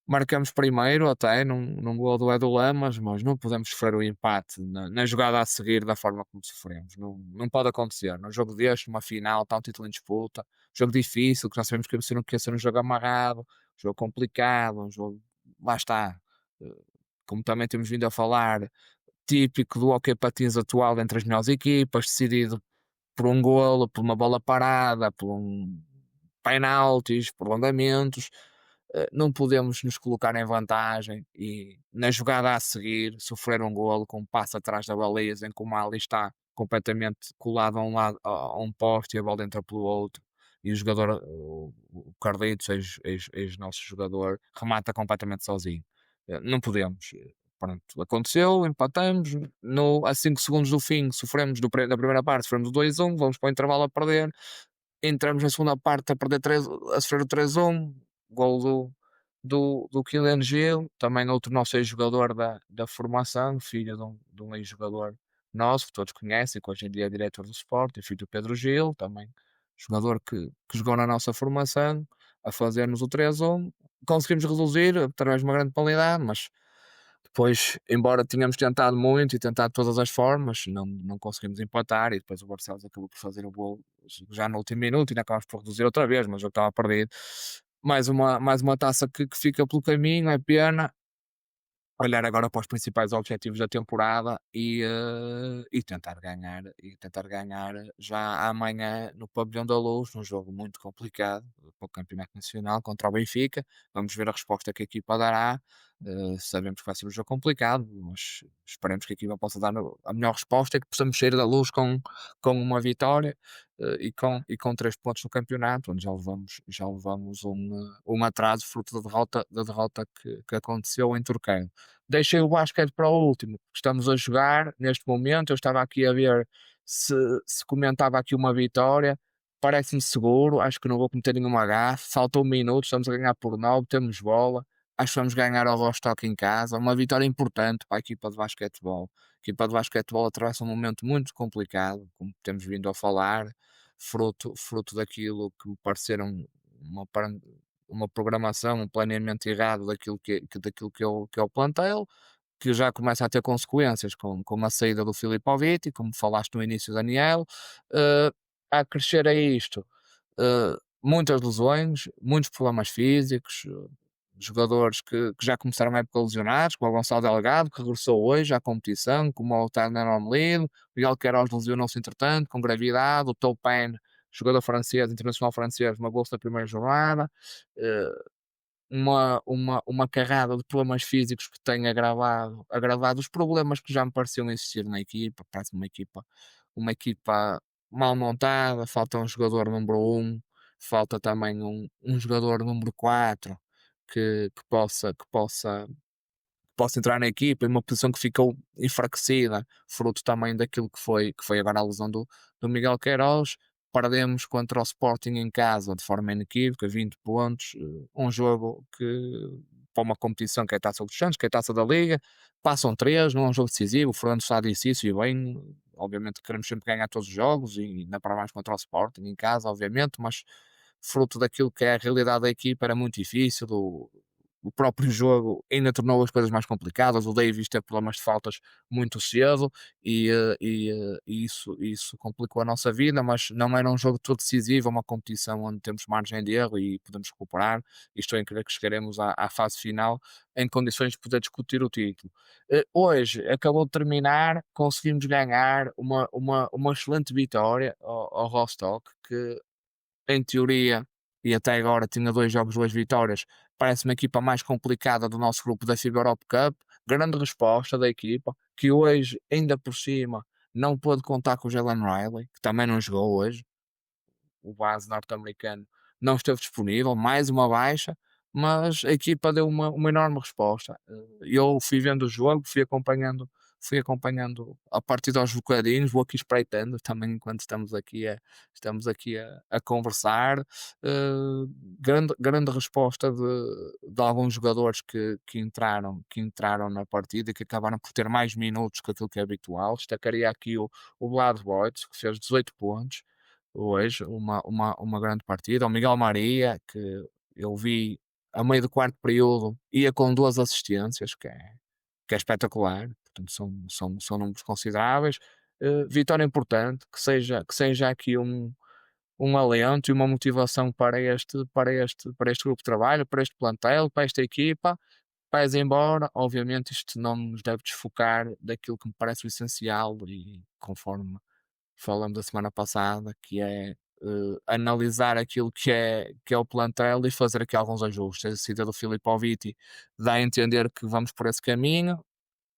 Marcamos primeiro até num gol do Edu Lamas, mas não podemos sofrer o empate na jogada a seguir da forma como sofremos. Não pode acontecer. Num jogo deste, uma final, está um título em disputa, jogo difícil, que já sabemos que ia ser um jogo amarrado, um jogo complicado, um jogo. Lá está. Eh, Como também temos vindo a falar, típico do hockey patins atual entre as melhores equipas, decidido por um golo, por uma bola parada, por um penaltis, prolongamentos. Não podemos nos colocar em vantagem e na jogada a seguir sofrer um golo com um passo atrás da baliza, em que o Mali está completamente colado a um lado, a um poste, e a bola entra pelo outro, e o jogador, o Carlitos, ex-nosso jogador, remata completamente sozinho. Não podemos. Pronto, aconteceu, empatamos. A 5 segundos do fim, sofremos da primeira parte, sofremos o 2-1, vamos para o intervalo a perder. Entramos na segunda parte a sofrer o 3-1, gol do Kylian Gil, também outro nosso ex-jogador da formação, filho de um ex-jogador nosso, que todos conhecem, que hoje em dia é diretor do Sport, filho do Pedro Gil, também jogador que jogou na nossa formação, a fazer-nos o 3-1. Conseguimos reduzir através de uma grande penalidade, mas depois, embora tenhamos tentado muito e tentado de todas as formas, não conseguimos empatar, e depois o Barcelos acabou por fazer o gol já no último minuto e ainda acabamos por reduzir outra vez, mas o jogo estava perdido. Mais uma taça que fica pelo caminho, é pena. Olhar agora para os principais objetivos da temporada e tentar ganhar já amanhã no Pavilhão da Luz, num jogo muito complicado para o Campeonato Nacional contra o Benfica. Vamos ver a resposta que a equipa dará. Sabemos que vai ser um jogo complicado, mas esperemos que a equipa possa dar a melhor resposta e que possamos sair da Luz com uma vitória, e com 3 pontos no campeonato, onde já levamos um atraso fruto da derrota que aconteceu em Turquia. Deixei o basquete para o último, porque estamos a jogar neste momento. Eu estava aqui a ver se comentava aqui uma vitória. Parece-me seguro, acho que não vou cometer nenhuma gafe. Faltou um minuto, estamos a ganhar por 9, temos bola. Acho que vamos ganhar ao Rostock em casa. Uma vitória importante para a equipa de basquetebol. A equipa de basquetebol atravessa um momento muito complicado, como temos vindo a falar, fruto daquilo que me pareceram uma, uma programação, um planeamento errado daquilo que é o plantel, que já começa a ter consequências com a saída do Filipovic, como falaste no início, Daniel. A crescer a isto, muitas lesões, muitos problemas físicos, jogadores que já começaram a época lesionados, como o Gonçalo Delgado, que regressou hoje à competição, como o Tanner Omlid, o Miguel Queiroz lesionou-se entretanto, com gravidade, o Taupen, jogador francês, internacional francês, uma bolsa na primeira jornada. eh, uma carrada de problemas físicos que tem agravado os problemas que já me pareciam existir na equipa. Parece uma equipa mal montada. Falta um jogador número 1, falta também um jogador número 4 que possa entrar na equipa, em uma posição que ficou enfraquecida, fruto também daquilo que foi agora a lesão do Miguel Queiroz. perdemos contra o Sporting em casa de forma inequívoca, 20 pontos, um jogo que para uma competição que é a Taça dos Santos, que é a Taça da Liga, passam 3, não é um jogo decisivo, o Fernando Sá disse isso e bem, obviamente queremos sempre ganhar todos os jogos e ainda para mais contra o Sporting em casa, obviamente, mas fruto daquilo que é a realidade da equipa era muito difícil, o próprio jogo ainda tornou as coisas mais complicadas. O Davis teve problemas de faltas muito cedo e isso complicou a nossa vida, mas não era um jogo todo decisivo, é uma competição onde temos margem de erro e podemos recuperar. E estou em crer que chegaremos à fase final em condições de poder discutir o título. Hoje acabou de terminar, conseguimos ganhar uma excelente vitória ao Rostock, que em teoria, e até agora tinha 2 jogos, 2 vitórias, parece-me a equipa mais complicada do nosso grupo da FIBA Europe Cup. Grande resposta da equipa, que hoje, ainda por cima, não pôde contar com o Jalen Riley, que também não jogou hoje. O base norte-americano não esteve disponível, mais uma baixa, mas a equipa deu uma enorme resposta. Eu fui vendo o jogo, fui acompanhando a partida aos bocadinhos, vou aqui espreitando também enquanto estamos aqui a conversar. Grande resposta de alguns jogadores que entraram na partida e que acabaram por ter mais minutos que aquilo que é habitual. Destacaria aqui o Vlad Boyd, que fez 18 pontos hoje, uma grande partida. O Miguel Maria, que eu vi a meio do quarto período, ia com 2 assistências, que é espetacular. Portanto, são números consideráveis. Vitória importante, que seja aqui um alento e uma motivação para este grupo de trabalho, para este plantel, para esta equipa. Vais embora, obviamente isto não nos deve desfocar daquilo que me parece o essencial e conforme falamos da semana passada, que é analisar aquilo que é o plantel e fazer aqui alguns ajustes. A saída do Filipoviti dá a entender que vamos por esse caminho.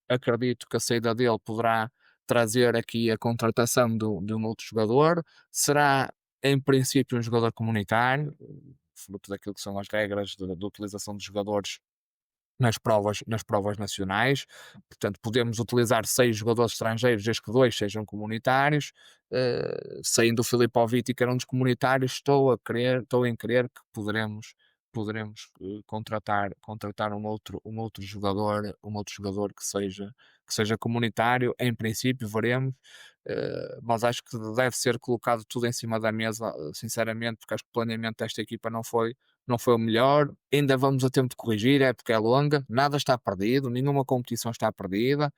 Acredito que a saída dele poderá trazer aqui a contratação de um outro jogador. Será, em princípio, um jogador comunitário, fruto daquilo que são as regras de utilização de jogadores nas provas nacionais. Portanto, podemos utilizar 6 jogadores estrangeiros, desde que 2 sejam comunitários. Saindo o Filipoviti, que era um dos comunitários, estou em crer que poderemos contratar um outro jogador que seja comunitário. Em princípio, veremos. Mas acho que deve ser colocado tudo em cima da mesa, sinceramente, porque acho que o planeamento desta equipa não foi o melhor. Ainda vamos a tempo de corrigir, a época é longa, nada está perdido, nenhuma competição está perdida.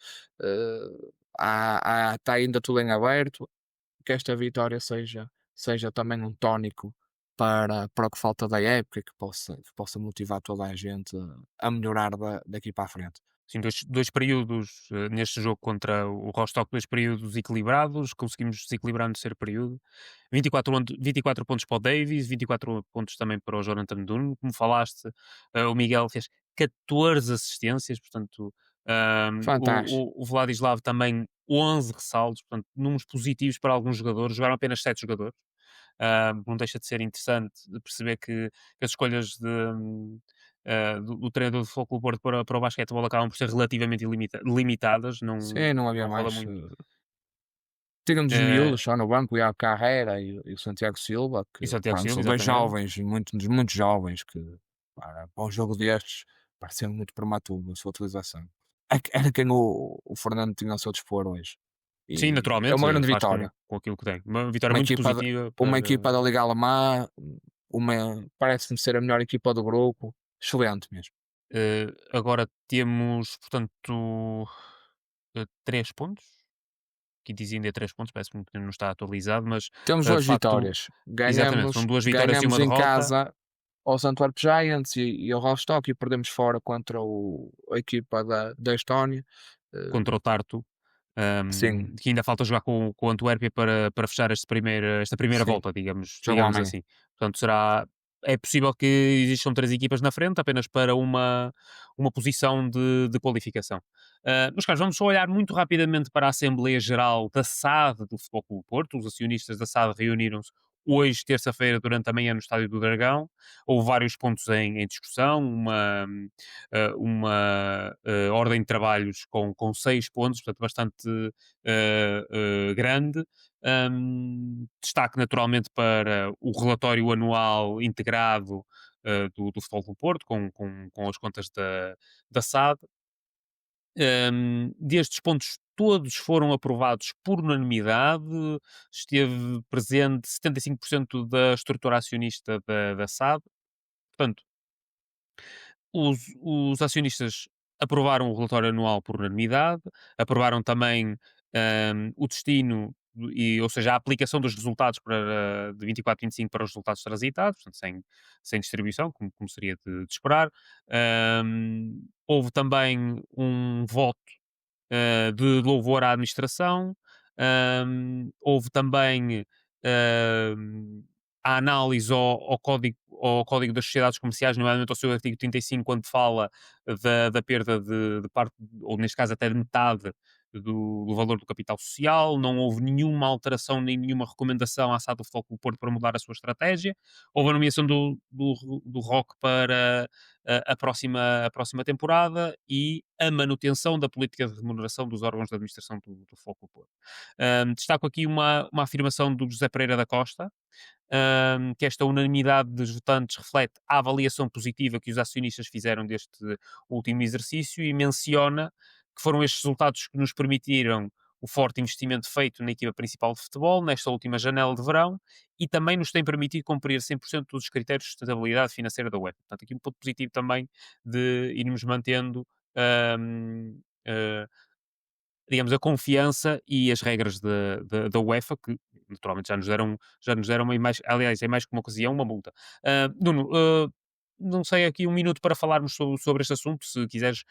Está ainda tudo em aberto. Que esta vitória seja também um tónico para o que falta da época e que possa motivar toda a gente a melhorar daqui para a frente. Sim, dois períodos neste jogo contra o Rostock, 2 períodos equilibrados, conseguimos desequilibrar no terceiro período. 24 pontos para o Davis, 24 pontos também para o Jonathan Dunn. Como falaste, o Miguel fez 14 assistências, portanto, Fantástico. o Vladislav também 11 ressaltos, portanto, números positivos para alguns jogadores. Jogaram apenas 7 jogadores. Não deixa de ser interessante de perceber que as escolhas do treinador do Futebol Clube Porto para o basquetebol acabam por ser relativamente limitadas, Sim, não havia não rola mais. muito. Tínhamos os eh, miúdos só no banco, o Iago Carreira e o Santiago Silva, e que Santiago pronto, Silva, são 2 exatamente. jovens, muito jovens, que para um jogo destes parecendo muito prematuro a sua utilização. Era quem o Fernando tinha ao seu dispor hoje. Sim, E é naturalmente, uma grande faz com, vitória. com aquilo que tem. Uma vitória Uma muito equipa, positiva uma para. equipa da Liga Alemã, parece-me ser a melhor equipa do grupo. Excelente mesmo. Agora temos, portanto, 3 pontos. Que dizem ainda 3 pontos, parece-me que não está atualizado, mas Temos de 2 facto, vitórias. exatamente, são Ganhamos, 2 vitórias e uma ganhamos em derrota. casa aos Antwerp Giants e ao Rostock e perdemos fora contra a equipa da Estónia. Contra o Tartu, Sim, que ainda falta jogar com o Antuérpia para fechar esta primeira sim. volta, digamos, Jogam digamos amanhã. assim. Portanto, é possível que existam 3 equipas na frente, apenas para uma posição de qualificação. Mas, caros, vamos só olhar muito rapidamente para a Assembleia Geral da SAD do Futebol Clube do Porto. Os acionistas da SAD reuniram-se hoje, terça-feira, durante a manhã, no Estádio do Dragão. Houve vários pontos em discussão, uma ordem de trabalhos com 6 pontos, portanto, bastante grande. Destaque naturalmente para o relatório anual integrado do Futebol do Porto, com as contas da SAD. Destes pontos, todos foram aprovados por unanimidade. Esteve presente 75% da estrutura acionista da SAD. Portanto, os acionistas aprovaram o relatório anual por unanimidade, aprovaram também o destino, ou seja, a aplicação dos resultados de 24 e 25 para os resultados transitados, portanto, sem distribuição, como seria de esperar. Houve também um voto de louvor à administração. Houve também hum, a análise ao Código das Sociedades Comerciais, nomeadamente ao seu artigo 35, quando fala da perda de parte, ou neste caso até de metade do valor do capital social. Não houve nenhuma alteração nem nenhuma recomendação à SAD do Futebol Clube do Porto para mudar a sua estratégia. Houve a nomeação do Roque para a próxima temporada e a manutenção da política de remuneração dos órgãos de administração do Futebol Clube do Porto. Destaco aqui uma afirmação do José Pereira da Costa, que esta unanimidade dos votantes reflete a avaliação positiva que os acionistas fizeram deste último exercício e menciona que foram estes resultados que nos permitiram o forte investimento feito na equipa principal de futebol nesta última janela de verão e também nos tem permitido cumprir 100% dos critérios de sustentabilidade financeira da UEFA. Portanto, aqui um ponto positivo também de irmos mantendo hum, eh, digamos, a confiança e as regras da UEFA, que naturalmente já nos deram aliás, é mais que uma ocasião, uma multa. Nuno, não sei, aqui um minuto para falarmos sobre este assunto, se quiseres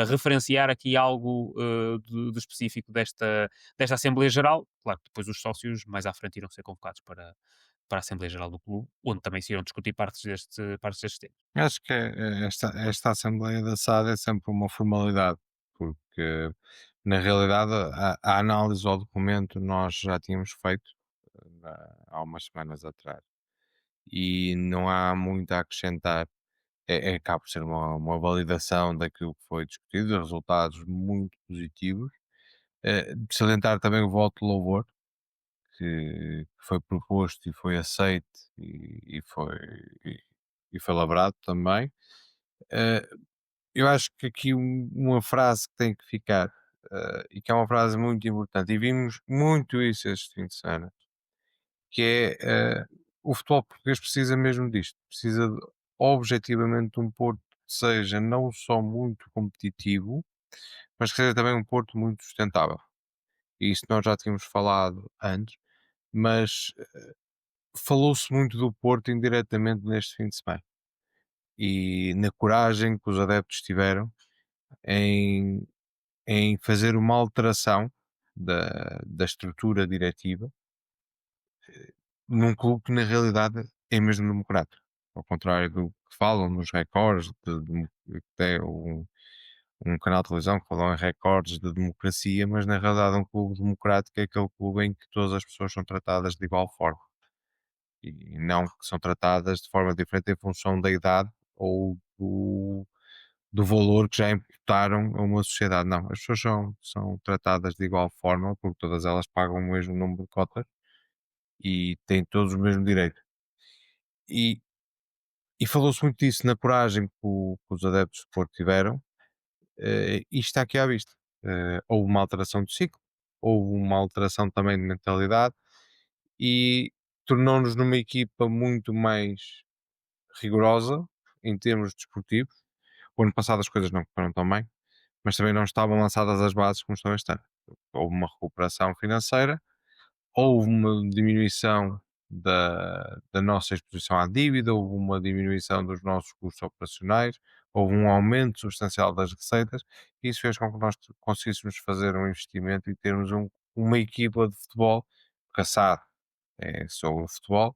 referenciar aqui algo de específico desta Assembleia Geral. Claro que depois os sócios mais à frente irão ser convocados para a Assembleia Geral do clube, onde também se irão discutir partes destes temas. Acho que esta Assembleia da SAD é sempre uma formalidade, porque na realidade a análise ao documento nós já tínhamos feito há umas semanas atrás e não há muito a acrescentar. Acaba por ser uma validação daquilo que foi discutido, resultados muito positivos. De salientar também o voto de louvor que foi proposto e foi aceito e e foi lavrado também. Eh, eu acho que aqui uma frase que tem que ficar, e que é uma frase muito importante, e vimos muito isso este fim de semana, que é o futebol português precisa mesmo disto, precisa objetivamente de um Porto que seja não só muito competitivo, mas que seja também um Porto muito sustentável. E isso nós já tínhamos falado antes, mas falou-se muito do Porto indiretamente neste fim de semana. E na coragem que os adeptos tiveram em, em fazer uma alteração da estrutura diretiva num clube que na realidade é mesmo democrático. Ao contrário do que falam nos recordes, até um canal de televisão que falou em recordes de democracia, mas na realidade um clube democrático é aquele clube em que todas as pessoas são tratadas de igual forma e não que são tratadas de forma diferente em função da idade ou do valor que já imputaram a uma sociedade. Não, as pessoas são tratadas de igual forma porque todas elas pagam o mesmo número de cotas e têm todos o mesmo direito. E, e falou-se muito disso na coragem que os adeptos de Porto tiveram, e está aqui à vista. Houve uma alteração de ciclo, houve uma alteração também de mentalidade e tornou-nos numa equipa muito mais rigorosa em termos desportivos. O ano passado as coisas não correram tão bem, mas também não estavam lançadas as bases como estão este ano. Houve uma recuperação financeira, houve uma diminuição da nossa exposição à dívida, houve uma diminuição dos nossos custos operacionais, houve um aumento substancial das receitas e isso fez com que nós conseguíssemos fazer um investimento e termos uma equipa de futebol, porque a SAD é sobre o futebol,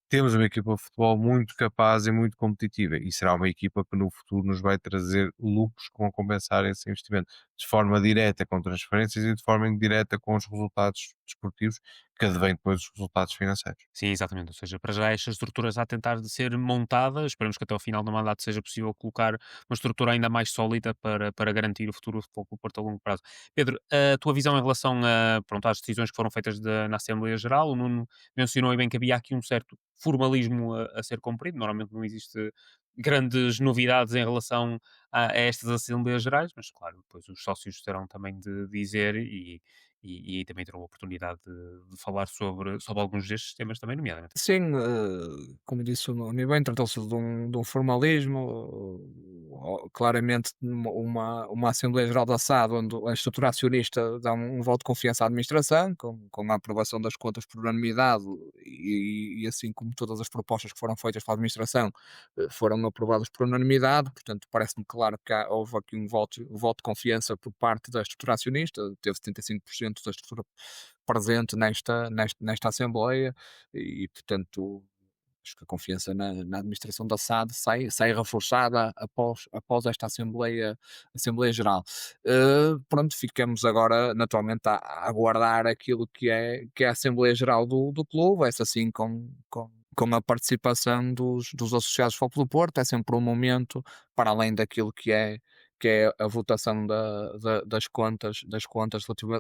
temos uma equipa de futebol muito capaz e muito competitiva e será uma equipa que no futuro nos vai trazer lucros que vão compensar esse investimento de forma direta com transferências e de forma indireta com os resultados desportivos que advém depois dos resultados financeiros. Sim, exatamente. Ou seja, para já estas estruturas a tentar de ser montadas, esperemos que até ao final do mandato seja possível colocar uma estrutura ainda mais sólida para garantir o futuro do Futebol Clube do Porto a longo prazo. Pedro, a tua visão em relação pronto, às decisões que foram feitas na Assembleia Geral, o Nuno mencionou aí bem que havia aqui um certo formalismo a ser cumprido, normalmente não existe grandes novidades em relação a estas Assembleias Gerais, mas claro, depois os sócios terão também de dizer e também terão a oportunidade de falar sobre alguns destes temas também, nomeadamente. Sim, como disse o Nuno, e bem, tratou-se de um formalismo, claramente uma Assembleia Geral da SAD, onde a estrutura acionista dá um voto de confiança à administração, com a aprovação das contas por unanimidade, e assim como todas as propostas que foram feitas para a administração foram aprovadas por unanimidade, portanto parece-me claro que houve aqui um voto de confiança por parte da estrutura acionista, teve 75% da estrutura presente nesta Assembleia, e portanto acho que a confiança na administração da SAD sai reforçada após esta Assembleia Geral. Pronto, ficamos agora naturalmente a aguardar aquilo que é a Assembleia Geral do clube, essa sim com a participação dos associados do Foco do Porto, é sempre um momento, para além daquilo que é a votação das contas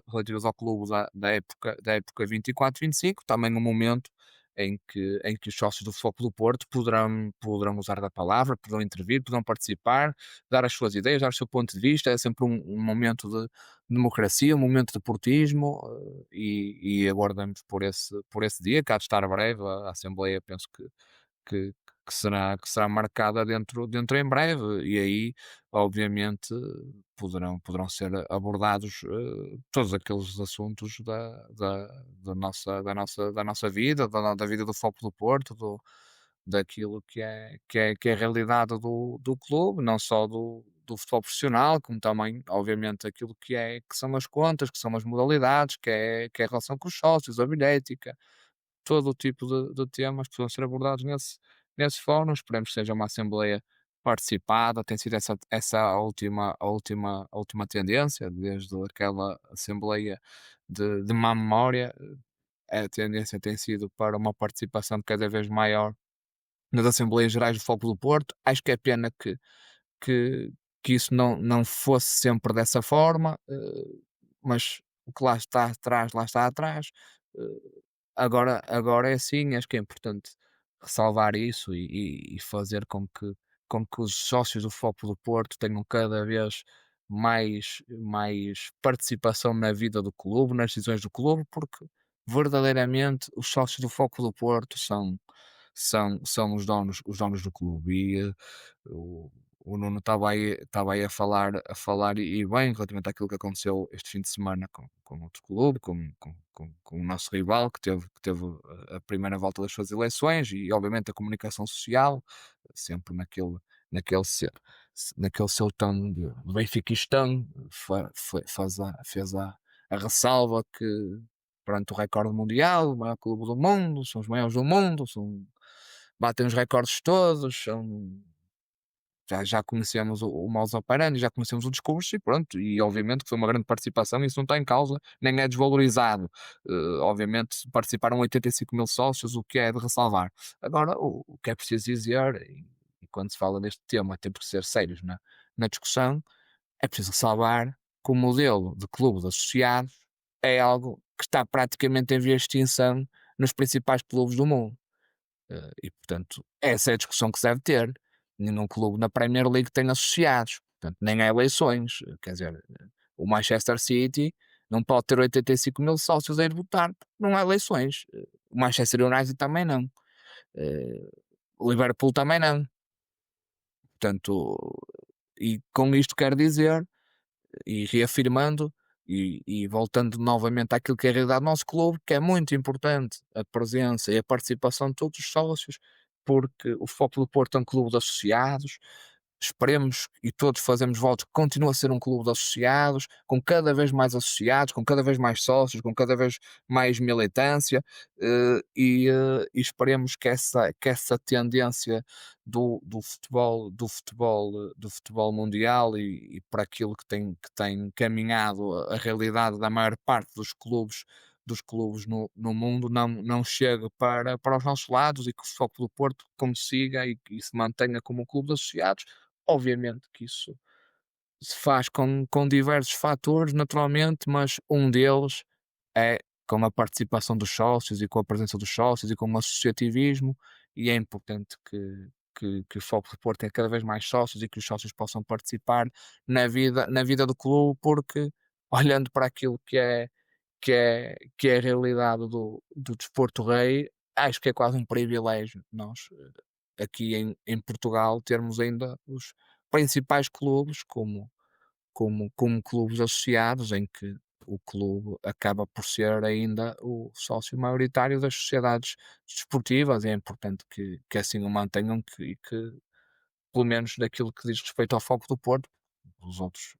relativas ao clube da época 24-25, também um momento em que os sócios do Foco do Porto poderão usar da palavra, poderão intervir, poderão participar, dar as suas ideias, dar o seu ponto de vista. É sempre um momento de democracia, um momento de portismo, e aguardamos por esse dia, que há de estar breve. A Assembleia penso que, que será marcada dentro em breve, e aí obviamente poderão ser abordados todos aqueles assuntos da nossa vida, da vida do Foco do Porto, daquilo que é a realidade do clube, não só do futebol profissional, como também, obviamente, aquilo que são as contas, que são as modalidades, que é a relação com os sócios, a bilhética, todo o tipo de temas que vão ser abordados nesse fórum. Esperemos que seja uma assembleia participada, tem sido essa a última tendência, desde aquela assembleia de má memória. A tendência tem sido para uma participação cada vez maior nas Assembleias Gerais do Foco do Porto. Acho que é pena que, que isso não fosse sempre dessa forma, mas o que lá está atrás, lá está atrás. eh, agora é assim, acho que é importante ressalvar isso, e fazer com que os sócios do Foco do Porto tenham cada vez mais participação na vida do clube, nas decisões do clube, porque verdadeiramente os sócios do Foco do Porto são os donos do clube. O Nuno estava aí a falar e bem, relativamente àquilo que aconteceu este fim de semana com outro clube, com o nosso rival, que teve a primeira volta das suas eleições, e obviamente a comunicação social, sempre naquele seu tom de benfiquistão, fez a ressalva que perante o recorde mundial, o maior clube do mundo, são os maiores do mundo, batem os recordes todos, já conhecemos o modus operandi, já conhecemos o discurso, e pronto, e obviamente que foi uma grande participação, e isso não está em causa, nem é desvalorizado. Obviamente participaram 85 mil sócios, o que é de ressalvar. Agora, o que é preciso dizer, e quando se fala deste tema temos que ser sérios na discussão, é preciso ressalvar que o modelo de clube de associados é algo que está praticamente em vias de extinção nos principais clubes do mundo. E portanto, essa é a discussão que se deve ter. Nenhum clube na Premier League tem associados, portanto, nem há eleições. Quer dizer, o Manchester City não pode ter 85 mil sócios a ir votar, porque não há eleições. O Manchester United também não. Eh, o Liverpool também não. Portanto, e com isto quero dizer, e reafirmando, e voltando novamente àquilo que é a realidade do nosso clube, que é muito importante a presença e a participação de todos os sócios, porque o Foco do Porto é um clube de associados. Esperemos, e todos fazemos votos, que continue a ser um clube de associados, com cada vez mais associados, com cada vez mais sócios, com cada vez mais militância, e esperemos que essa tendência do futebol mundial, e para aquilo que tem caminhado a realidade da maior parte dos clubes dos clubes no mundo não chegue para os nossos lados e que o Futebol Clube do Porto consiga e se mantenha como um clube de associados. Obviamente que isso se faz com diversos fatores, naturalmente, mas um deles é com a participação dos sócios e com a presença dos sócios e com o associativismo, e é importante que o Futebol do Porto tenha cada vez mais sócios e que os sócios possam participar na vida do clube, porque olhando para aquilo que é a realidade do desporto rei, acho que é quase um privilégio nós, aqui em Portugal, termos ainda os principais clubes como clubes associados, em que o clube acaba por ser ainda o sócio maioritário das sociedades desportivas. É importante que assim o mantenham e que, pelo menos daquilo que diz respeito ao Foco do Porto, os outros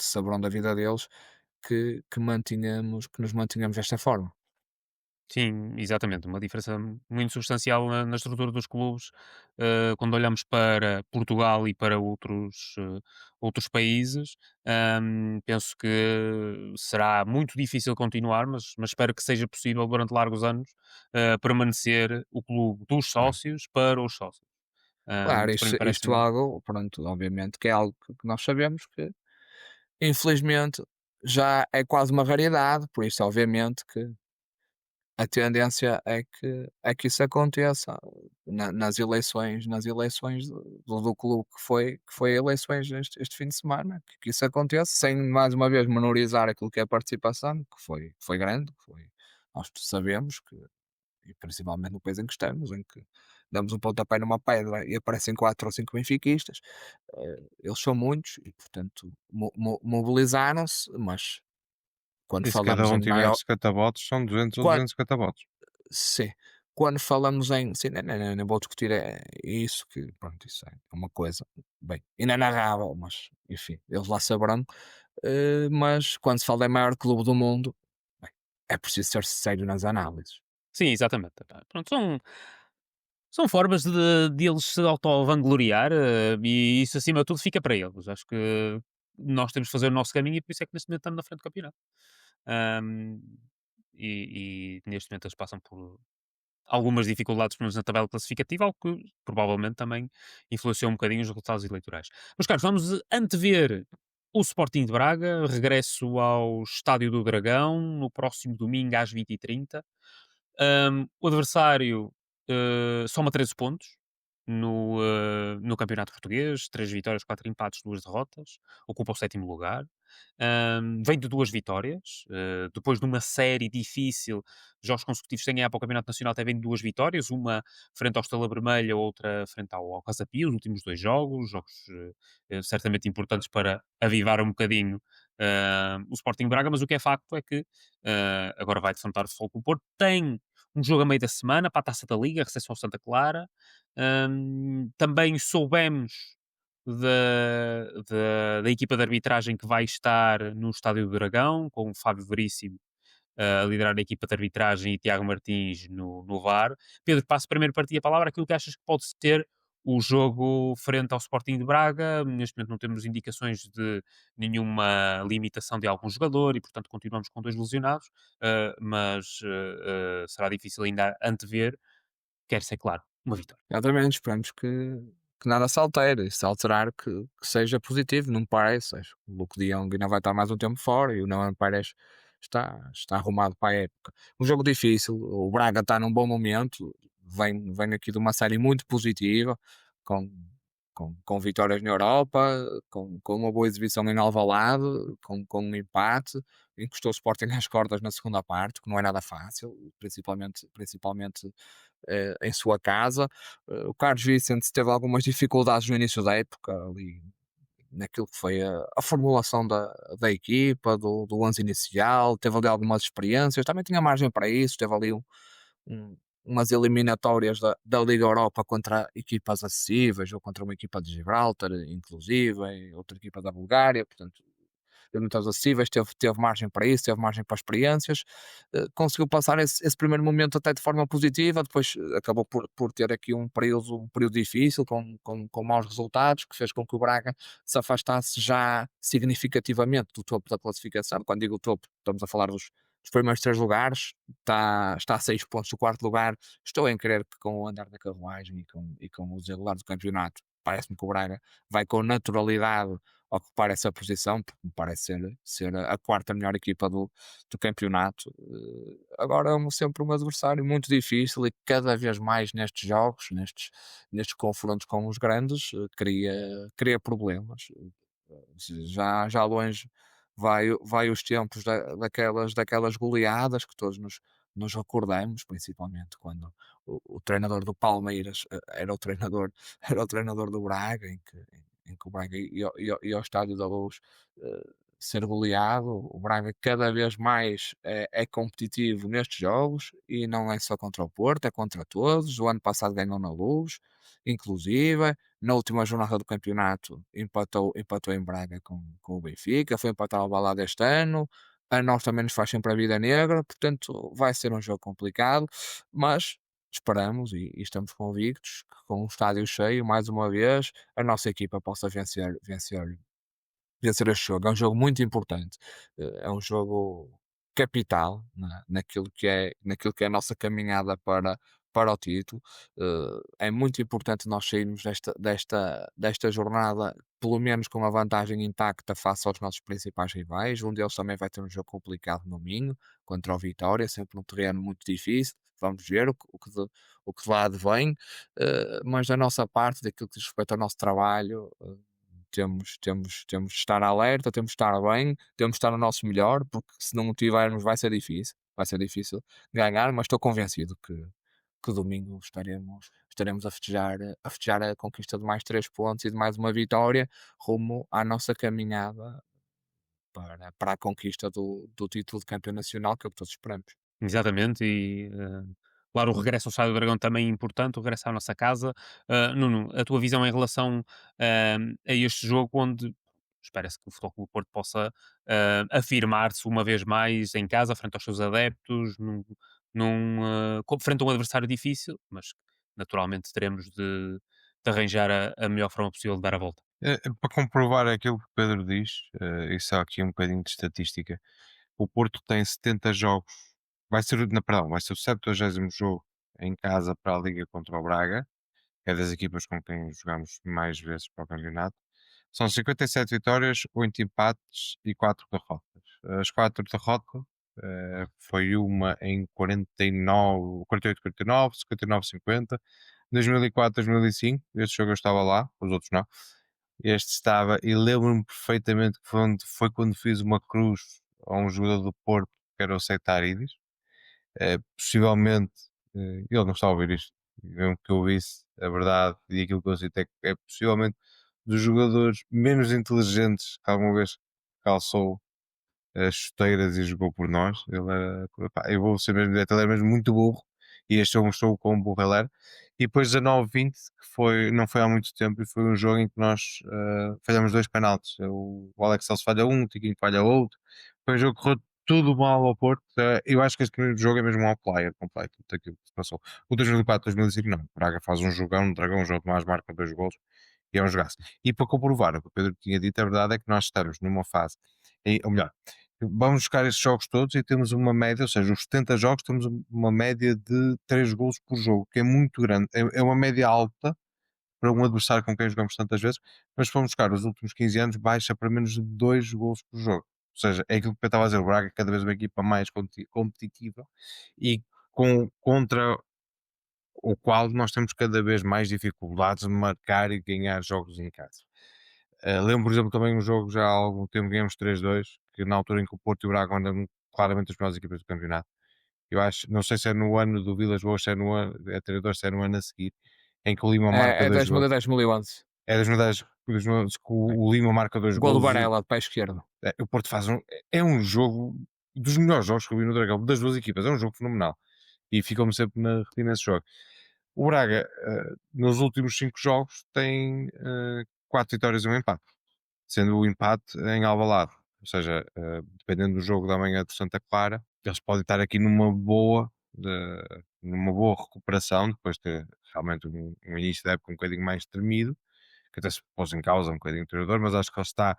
saberão da vida deles, que nos mantenhamos desta forma. Sim, exatamente. Uma diferença muito substancial na estrutura dos clubes, quando olhamos para Portugal e para outros países. Penso que será muito difícil continuar, mas espero que seja possível durante largos anos permanecer o clube dos Claro. sócios para os sócios. Claro, Isso para mim isto é parece-me. algo, pronto, obviamente que é algo que nós sabemos que, infelizmente, já é quase uma raridade, por isso, obviamente, que a tendência é que isso aconteça nas eleições do clube que foi eleições este fim de semana, que isso aconteça, sem mais uma vez menorizar aquilo que é a participação, que foi grande, nós sabemos que, e principalmente no país em que estamos, em que damos um pontapé numa pedra e aparecem 4 ou 5 benfiquistas, eles são muitos e, portanto, mobilizaram-se, mas quando E se cada falamos um em tiver maior. 70 votos, são 200 ou Quan 250 votos. Sim. Quando falamos em sim, nem vou discutir, isso, que pronto, isso é uma coisa, bem, inenarrável, mas enfim, eles lá saberão. Mas quando se fala em maior clube do mundo, bem, é preciso ser sério nas análises. Sim, exatamente. Epá, pronto, são formas de eles se auto-vangloriar, e isso acima de tudo fica para eles. Acho que nós temos de fazer o nosso caminho e por isso é que neste momento estamos na frente do campeonato. Ahm, e neste momento eles passam por algumas dificuldades, pelo menos na tabela classificativa, algo que provavelmente também influenciou um bocadinho os resultados eleitorais. Mas, Carlos, vamos antever o Sporting de Braga, regresso ao Estádio do Dragão, no próximo domingo às 20h30. O adversário soma 13 pontos no Campeonato Português, 3 vitórias, 4 empates, 2 derrotas, ocupa o sétimo lugar. Vem de 2 vitórias, depois de uma série difícil, jogos consecutivos sem ganhar para o Campeonato Nacional, até vem de 2 vitórias, uma frente ao Estrela Vermelha, outra frente ao Casa Pia, os últimos 2 jogos certamente importantes para avivar um bocadinho o Sporting Braga, mas o que é facto é que agora vai defrontar o Futebol Clube do Porto, tem um jogo a meio da semana para a Taça da Liga, recepção ao Santa Clara. Também soubemos da equipa de arbitragem que vai estar no Estádio do Dragão, com o Fábio Veríssimo a liderar a equipa de arbitragem e Tiago Martins no VAR. Pedro, passo primeiro para ti a palavra, aquilo que achas que pode ser o jogo frente ao Sporting de Braga. Neste momento não temos indicações de nenhuma limitação de algum jogador e, portanto, continuamos com 2 lesionados, mas será difícil ainda antever. Quer ser, claro, uma vitória. Exatamente, esperamos que nada se altere, e se alterar que seja positivo, não me parece. Acho que o Luke de Jong ainda vai estar mais um tempo fora e o Neon Pérez está arrumado para a época. Um jogo difícil, o Braga está num bom momento, vem aqui de uma série muito positiva, com, com vitórias na Europa, com uma boa exibição em Alvalade, com um empate, encostou o Sporting às cordas na segunda parte, que não é nada fácil, principalmente em sua casa. O Carlos Vicente teve algumas dificuldades no início da época, ali naquilo que foi a formulação da equipa, do 11 inicial, teve ali algumas experiências, também tinha margem para isso, teve ali um- umas eliminatórias da Liga Europa contra equipas acessíveis, ou contra uma equipa de Gibraltar, inclusive, e outra equipa da Bulgária, portanto, muito acessíveis, teve margem para isso, teve margem para experiências, conseguiu passar esse primeiro momento até de forma positiva, depois acabou por ter aqui um período difícil, com maus resultados, que fez com que o Braga se afastasse já significativamente do topo da classificação. Quando digo topo, estamos a falar dos os primeiros 3 lugares, está a 6 pontos do quarto lugar. Estou em crer que com o andar da carruagem e com o desenrolar do campeonato, parece-me que o Braga vai com naturalidade ocupar essa posição, porque me parece ser a quarta melhor equipa do campeonato. Agora é sempre um adversário muito difícil e cada vez mais nestes jogos, nestes confrontos com os grandes, cria problemas. Já longe vai os tempos daquelas goleadas que todos nos recordamos, principalmente quando o treinador do Palmeiras era o treinador, era o treinador do Braga, em que o Braga ia ao Estádio da Luz ser goleado. O Braga cada vez mais é competitivo nestes jogos e não é só contra o Porto, é contra todos. O ano passado ganhou na Luz, inclusive. Na última jornada do campeonato empatou em Braga com o Benfica, foi empatar ao Balada este ano. A nós também nos faz sempre a vida negra, portanto vai ser um jogo complicado, mas esperamos e estamos convictos que com o estádio cheio, mais uma vez, a nossa equipa possa vencer este jogo. É um jogo muito importante, é um jogo capital naquilo que é a nossa caminhada para o título. É muito importante nós sairmos desta jornada, pelo menos com a vantagem intacta face aos nossos principais rivais. Um deles também vai ter um jogo complicado no Minho, contra o Vitória, sempre um terreno muito difícil. Vamos ver o que lá advém, mas da nossa parte, daquilo que diz respeito ao nosso trabalho, temos de estar alerta, temos de estar bem, temos de estar no nosso melhor, porque se não o tivermos vai ser difícil ganhar, mas estou convencido que domingo estaremos a festejar a conquista de mais 3 pontos e de mais uma vitória rumo à nossa caminhada para a conquista do título de campeão nacional, que é o que todos esperamos. Exatamente, e claro, o regresso ao Estádio do Dragão também é importante, o regresso à nossa casa. Nuno, a tua visão em relação a este jogo, onde espera-se que o Futebol Clube do Porto possa afirmar-se uma vez mais em casa, frente aos seus adeptos, frente a um adversário difícil, mas naturalmente teremos de arranjar a melhor forma possível de dar a volta. Para comprovar aquilo que o Pedro diz, isso há aqui um bocadinho de estatística. O Porto tem 70 jogos, vai ser o 70º jogo em casa para a Liga contra o Braga, que é das equipas com quem jogamos mais vezes para o campeonato. São 57 vitórias, 8 empates e 4 derrotas. As 4 derrotas foi uma em 49, 48-49, 59-50, 2004-2005. Este jogo eu estava lá, os outros não. Este estava, e lembro-me perfeitamente que foi quando fiz uma cruz a um jogador do Porto, que era o Seitaridis. Possivelmente, ele não está a ouvir isto, mesmo que eu visse a verdade e aquilo que eu citei, é possivelmente dos jogadores menos inteligentes que alguma vez calçou as chuteiras e jogou por nós. Ele era, pá, eu vou ser mesmo direto, ele era mesmo muito burro e este jogo mostrou o quão burro ele era. E depois 19-20, não foi há muito tempo, e foi um jogo em que nós falhamos 2 penaltis. O Alex Celso falha um, o Tiquinho falha outro. Foi um jogo que correu tudo mal ao Porto. Eu acho que este primeiro jogo é mesmo um outlier completo daquilo que se passou. O 2004-2005 não. O Braga faz um jogão, um dragão, um jogo mais marca 2 golos e é um jogaço. E para comprovar o que o Pedro tinha dito, a verdade é que nós estamos numa fase, ou melhor, vamos buscar estes jogos todos e temos uma média, ou seja, os 70 jogos temos uma média de 3 golos por jogo, que é muito grande. É uma média alta para um adversário com quem jogamos tantas vezes, mas se formos buscar os últimos 15 anos, baixa para menos de 2 golos por jogo. Ou seja, é aquilo que eu estava a dizer, o Braga é cada vez uma equipa mais competitiva e contra o qual nós temos cada vez mais dificuldades de marcar e ganhar jogos em casa. Lembro, por exemplo, também um jogo já há algum tempo, ganhamos 3-2, que na altura em que o Porto e o Braga eram claramente as melhores equipas do campeonato. Eu acho, não sei se é no ano do Vilas Boas, se é no ano, é 3-2, se é no ano a seguir, em que o Lima marca É 2 gols. 2010, 2011. É das medalhas que o Lima marca 2 Gol do gols. Varela, de pé esquerdo. O Porto faz é um jogo dos melhores jogos que eu vi no Dragão, das duas equipas, é um jogo fenomenal. E ficou-me sempre na retina esse jogo. O Braga, nos últimos 5 jogos, tem 4 vitórias e um empate, sendo o empate em Alvalade. Ou seja, dependendo do jogo da manhã de Santa Clara, eles podem estar aqui numa boa recuperação, depois de ter realmente um início da época um bocadinho mais tremido, que até se pôs em causa um bocadinho o treinador, mas acho que ele está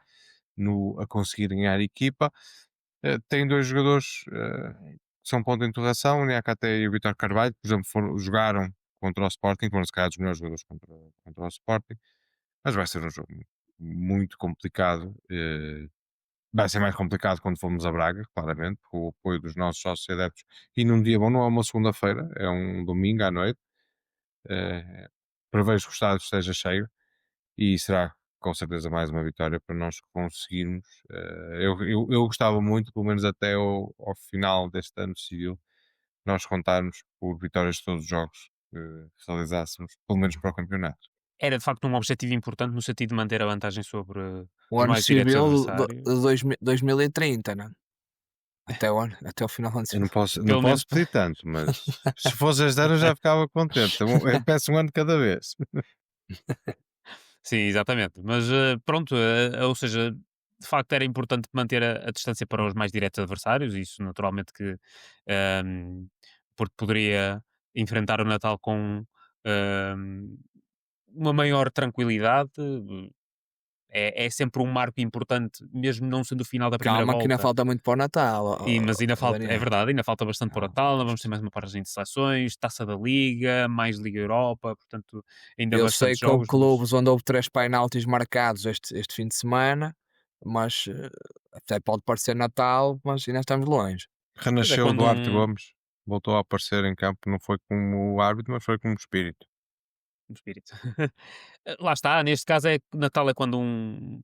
a conseguir ganhar a equipa. Tem dois jogadores que são ponto de interrogação, o Niakate e o Vitor Carvalho, por exemplo, jogaram contra o Sporting, foram se calhar dos melhores jogadores contra o Sporting, mas vai ser um jogo muito complicado. Vai ser mais complicado quando formos a Braga, claramente, com o apoio dos nossos sócios e adeptos. E num dia bom, não é uma segunda-feira, é um domingo à noite. Eh, Prevejo que o estádio esteja cheio e será com certeza mais uma vitória para nós conseguirmos. Eu gostava muito, pelo menos até ao final deste ano civil, nós contarmos por vitórias de todos os jogos que realizássemos, pelo menos para o campeonato. Era de facto um objetivo importante no sentido de manter a vantagem sobre O os ano mais diretos civil adversários. de 2030, né? Até o final do ano Eu não civil. posso, não Pelo menos posso pedir tanto, mas se fosse este ano eu já ficava contente. Eu peço um ano de cada vez. sim, exatamente. Mas pronto, ou seja, de facto era importante manter a distância para os mais diretos adversários, isso naturalmente que ehm, porque poderia enfrentar o Natal com ehm, uma maior tranquilidade. É sempre um marco importante, mesmo não sendo o final da primeira Calma que ainda volta. falta muito para o Natal, E, mas ainda ó falta, é Daniel. verdade, ainda falta bastante para o Calma. Natal, ainda vamos ter mais uma paragem de seleções, Taça da Liga, mais Liga Europa, portanto, ainda Eu sei bastantes que houve jogos, mas clubes onde houve 3 penaltis marcados este fim de semana, mas até pode parecer Natal, mas ainda estamos longe. pois é Renasceu o quando Duarte um Gomes, voltou a aparecer em campo, não foi como árbitro, mas foi como espírito. um espírito. Lá está, neste caso é Natal é quando um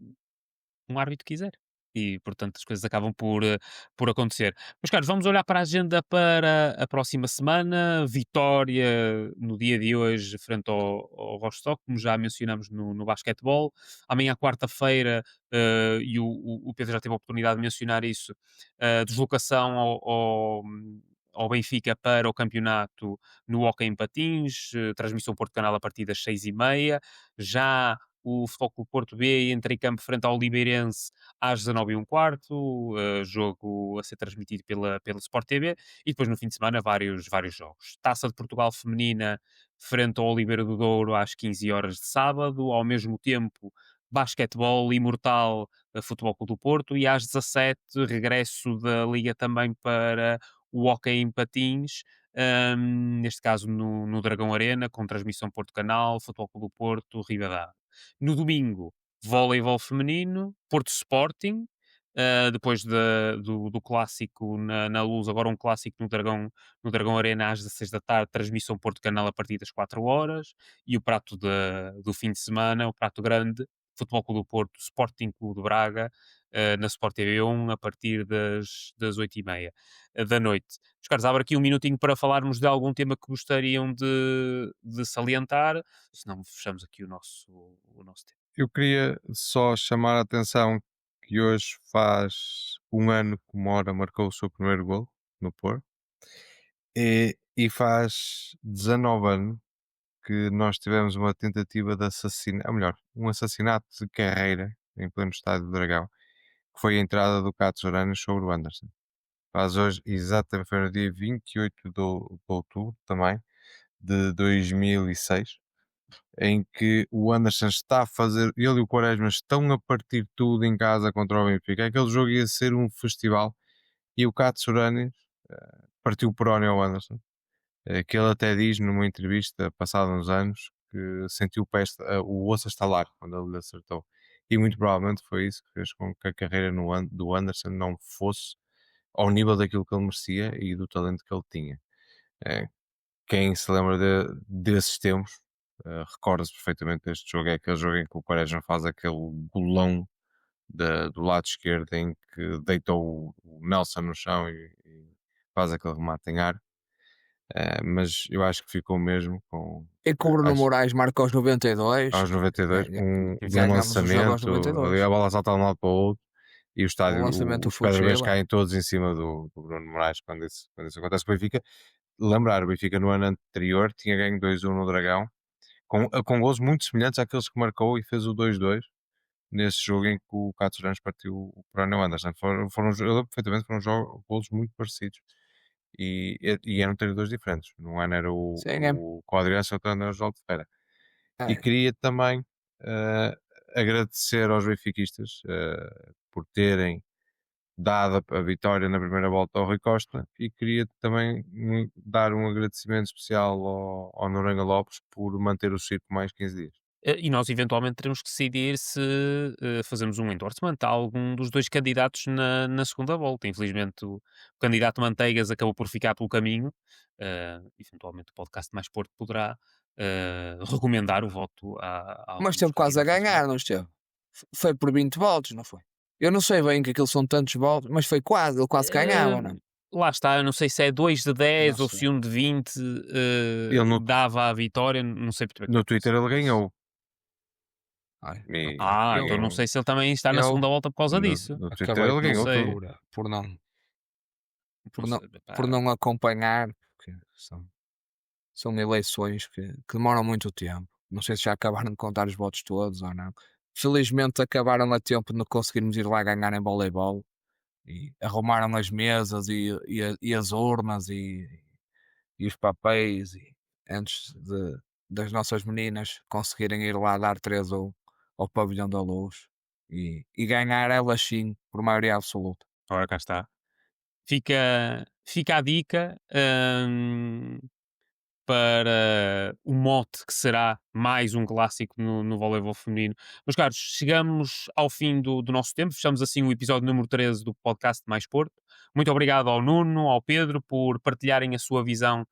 árbitro quiser. E, portanto, as coisas acabam por acontecer. Mas, caros, vamos olhar para a agenda para a próxima semana. Vitória no dia de hoje frente ao Rostock, como já mencionamos no basquetebol. Amanhã, quarta-feira, e o Pedro já teve a oportunidade de mencionar isso, deslocação ao Benfica para o campeonato no Hóquei em Patins, transmissão Porto Canal a partir das 6h30. Já o Futebol Clube Porto B entra em campo frente ao Oliveirense às 19h15, jogo a ser transmitido pela Sport TV, e depois no fim de semana vários jogos. Taça de Portugal feminina frente ao Oliveira do Douro às 15 horas de sábado, ao mesmo tempo basquetebol imortal Futebol Clube do Porto, e às 17 regresso da Liga também para o Hóquei em Patins, neste caso no Dragão Arena, com transmissão Porto Canal, Futebol Clube do Porto, Ribadavia. No domingo, voleibol feminino, Porto Sporting, depois do clássico na Luz, agora um clássico no Dragão Arena às 16 da tarde, transmissão Porto Canal a partir das 4 horas, e o prato do fim de semana, o prato grande, Futebol Clube do Porto, Sporting Clube de Braga, na Sport TV 1, a partir das 8h30 da noite. Os caras, abre aqui um minutinho para falarmos de algum tema que gostariam de salientar, senão fechamos aqui o nosso tempo. Eu queria só chamar a atenção que hoje faz um ano que o Mora marcou o seu primeiro gol no Porto e faz 19 anos que nós tivemos uma tentativa de assassinato, ou melhor, um assassinato de carreira em pleno estádio do Dragão, que foi a entrada do Cato Aranas sobre o Anderson. Faz hoje, exatamente, foi no dia 28 de outubro também, de 2006, em que o Anderson está a fazer, ele e o Quaresma estão a partir tudo em casa contra o Benfica. Aquele jogo ia ser um festival e o Cato Suranes partiu por ónio ao Anderson, que ele até diz numa entrevista passada uns anos que sentiu o osso a estalar quando ele lhe acertou. E muito provavelmente foi isso que fez com que a carreira do Anderson não fosse ao nível daquilo que ele merecia e do talento que ele tinha. Eh, Quem se lembra desses tempos recorda-se perfeitamente deste jogo. É aquele jogo em que o Quaresma faz aquele golão do lado esquerdo em que deitou o Nelson no chão e faz aquele remate em ar. Mas eu acho que ficou mesmo com. E que o Bruno Acho, Moraes marca aos 92, aos 92, de um ganhámos o jogo aos lançamento, ali 92. a bola salta de um lado para o outro e o Um estádio, lançamento os pedras fugível. caem todos em cima do Bruno Moraes quando isso acontece. O Benfica, lembrar, o Benfica no ano anterior tinha ganho 2-1 no Dragão, com gols muito semelhantes àqueles que marcou e fez o 2-2 nesse jogo em que o Cato Ramos partiu o Coronel Anderson. Eu lembro perfeitamente, foram gols muito parecidos. E eram treinadores diferentes. Num ano era Sim, é. o Quadriense, outro ano era o João de Ferreira. E É. queria também agradecer aos benfiquistas por terem dada a vitória na primeira volta ao Rui Costa, e queria também dar um agradecimento especial ao Noronha Lopes por manter o circo mais 15 dias. E nós eventualmente teremos que decidir se fazemos um endorsement a algum dos dois candidatos na segunda volta. Infelizmente, o candidato Manteigas acabou por ficar pelo caminho. Eventualmente, o podcast Mais Porto poderá recomendar o voto a algum Mas dos esteve quase a candidatos da segunda ganhar, não esteve? Foi por 20 votos, não foi? Eu não sei bem que aquilo são tantos votos, mas foi quase, ele quase ganhava, não é? Lá está, eu não sei se é 2 de Não 10 ou sei. se 1 de 20 Ele dava a vitória, não sei muito bem como no é que Twitter funciona ele isso. ganhou. Ai, E Então não ganhou. sei se ele também está na eu segunda volta por causa disso. No Twitter acabei ele Não ganhou sei. tudo. por não, por Não não, sei, por pá. não acompanhar, porque são eleições que demoram muito tempo. Não sei se já acabaram de contar os votos todos ou não. Felizmente acabaram a tempo de conseguirmos ir lá ganhar em voleibol e arrumaram as mesas e as urnas e os papéis antes das nossas meninas conseguirem ir lá dar 3 ao pavilhão da luz e ganhar elas sim por maioria absoluta. Ora, cá está. Fica a dica. Para o mote que será mais um clássico no voleibol feminino. Meus caros, chegamos ao fim do nosso tempo, fechamos assim o episódio número 13 do podcast Mais Porto. Muito obrigado ao Nuno, ao Pedro, por partilharem a sua visão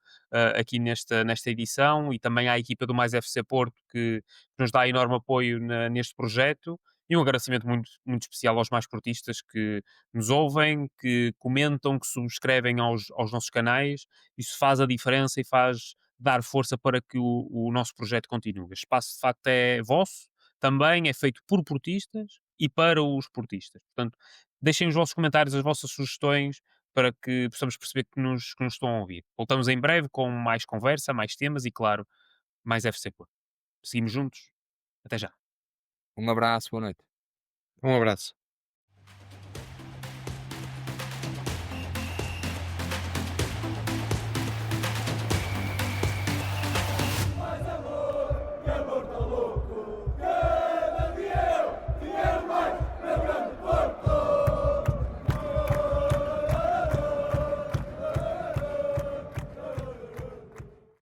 aqui nesta edição, e também à equipa do Mais FC Porto, que nos dá enorme apoio neste projeto. E um agradecimento muito, muito especial aos mais portistas que nos ouvem, que comentam, que subscrevem aos nossos canais. Isso faz a diferença e faz dar força para que o nosso projeto continue. O espaço, de facto, é vosso, também é feito por portistas e para os portistas. Portanto, deixem os vossos comentários, as vossas sugestões, para que possamos perceber que nos estão a ouvir. Voltamos em breve com mais conversa, mais temas e, claro, mais FC Porto. Seguimos juntos. Até já. Um abraço, boa noite. Um abraço.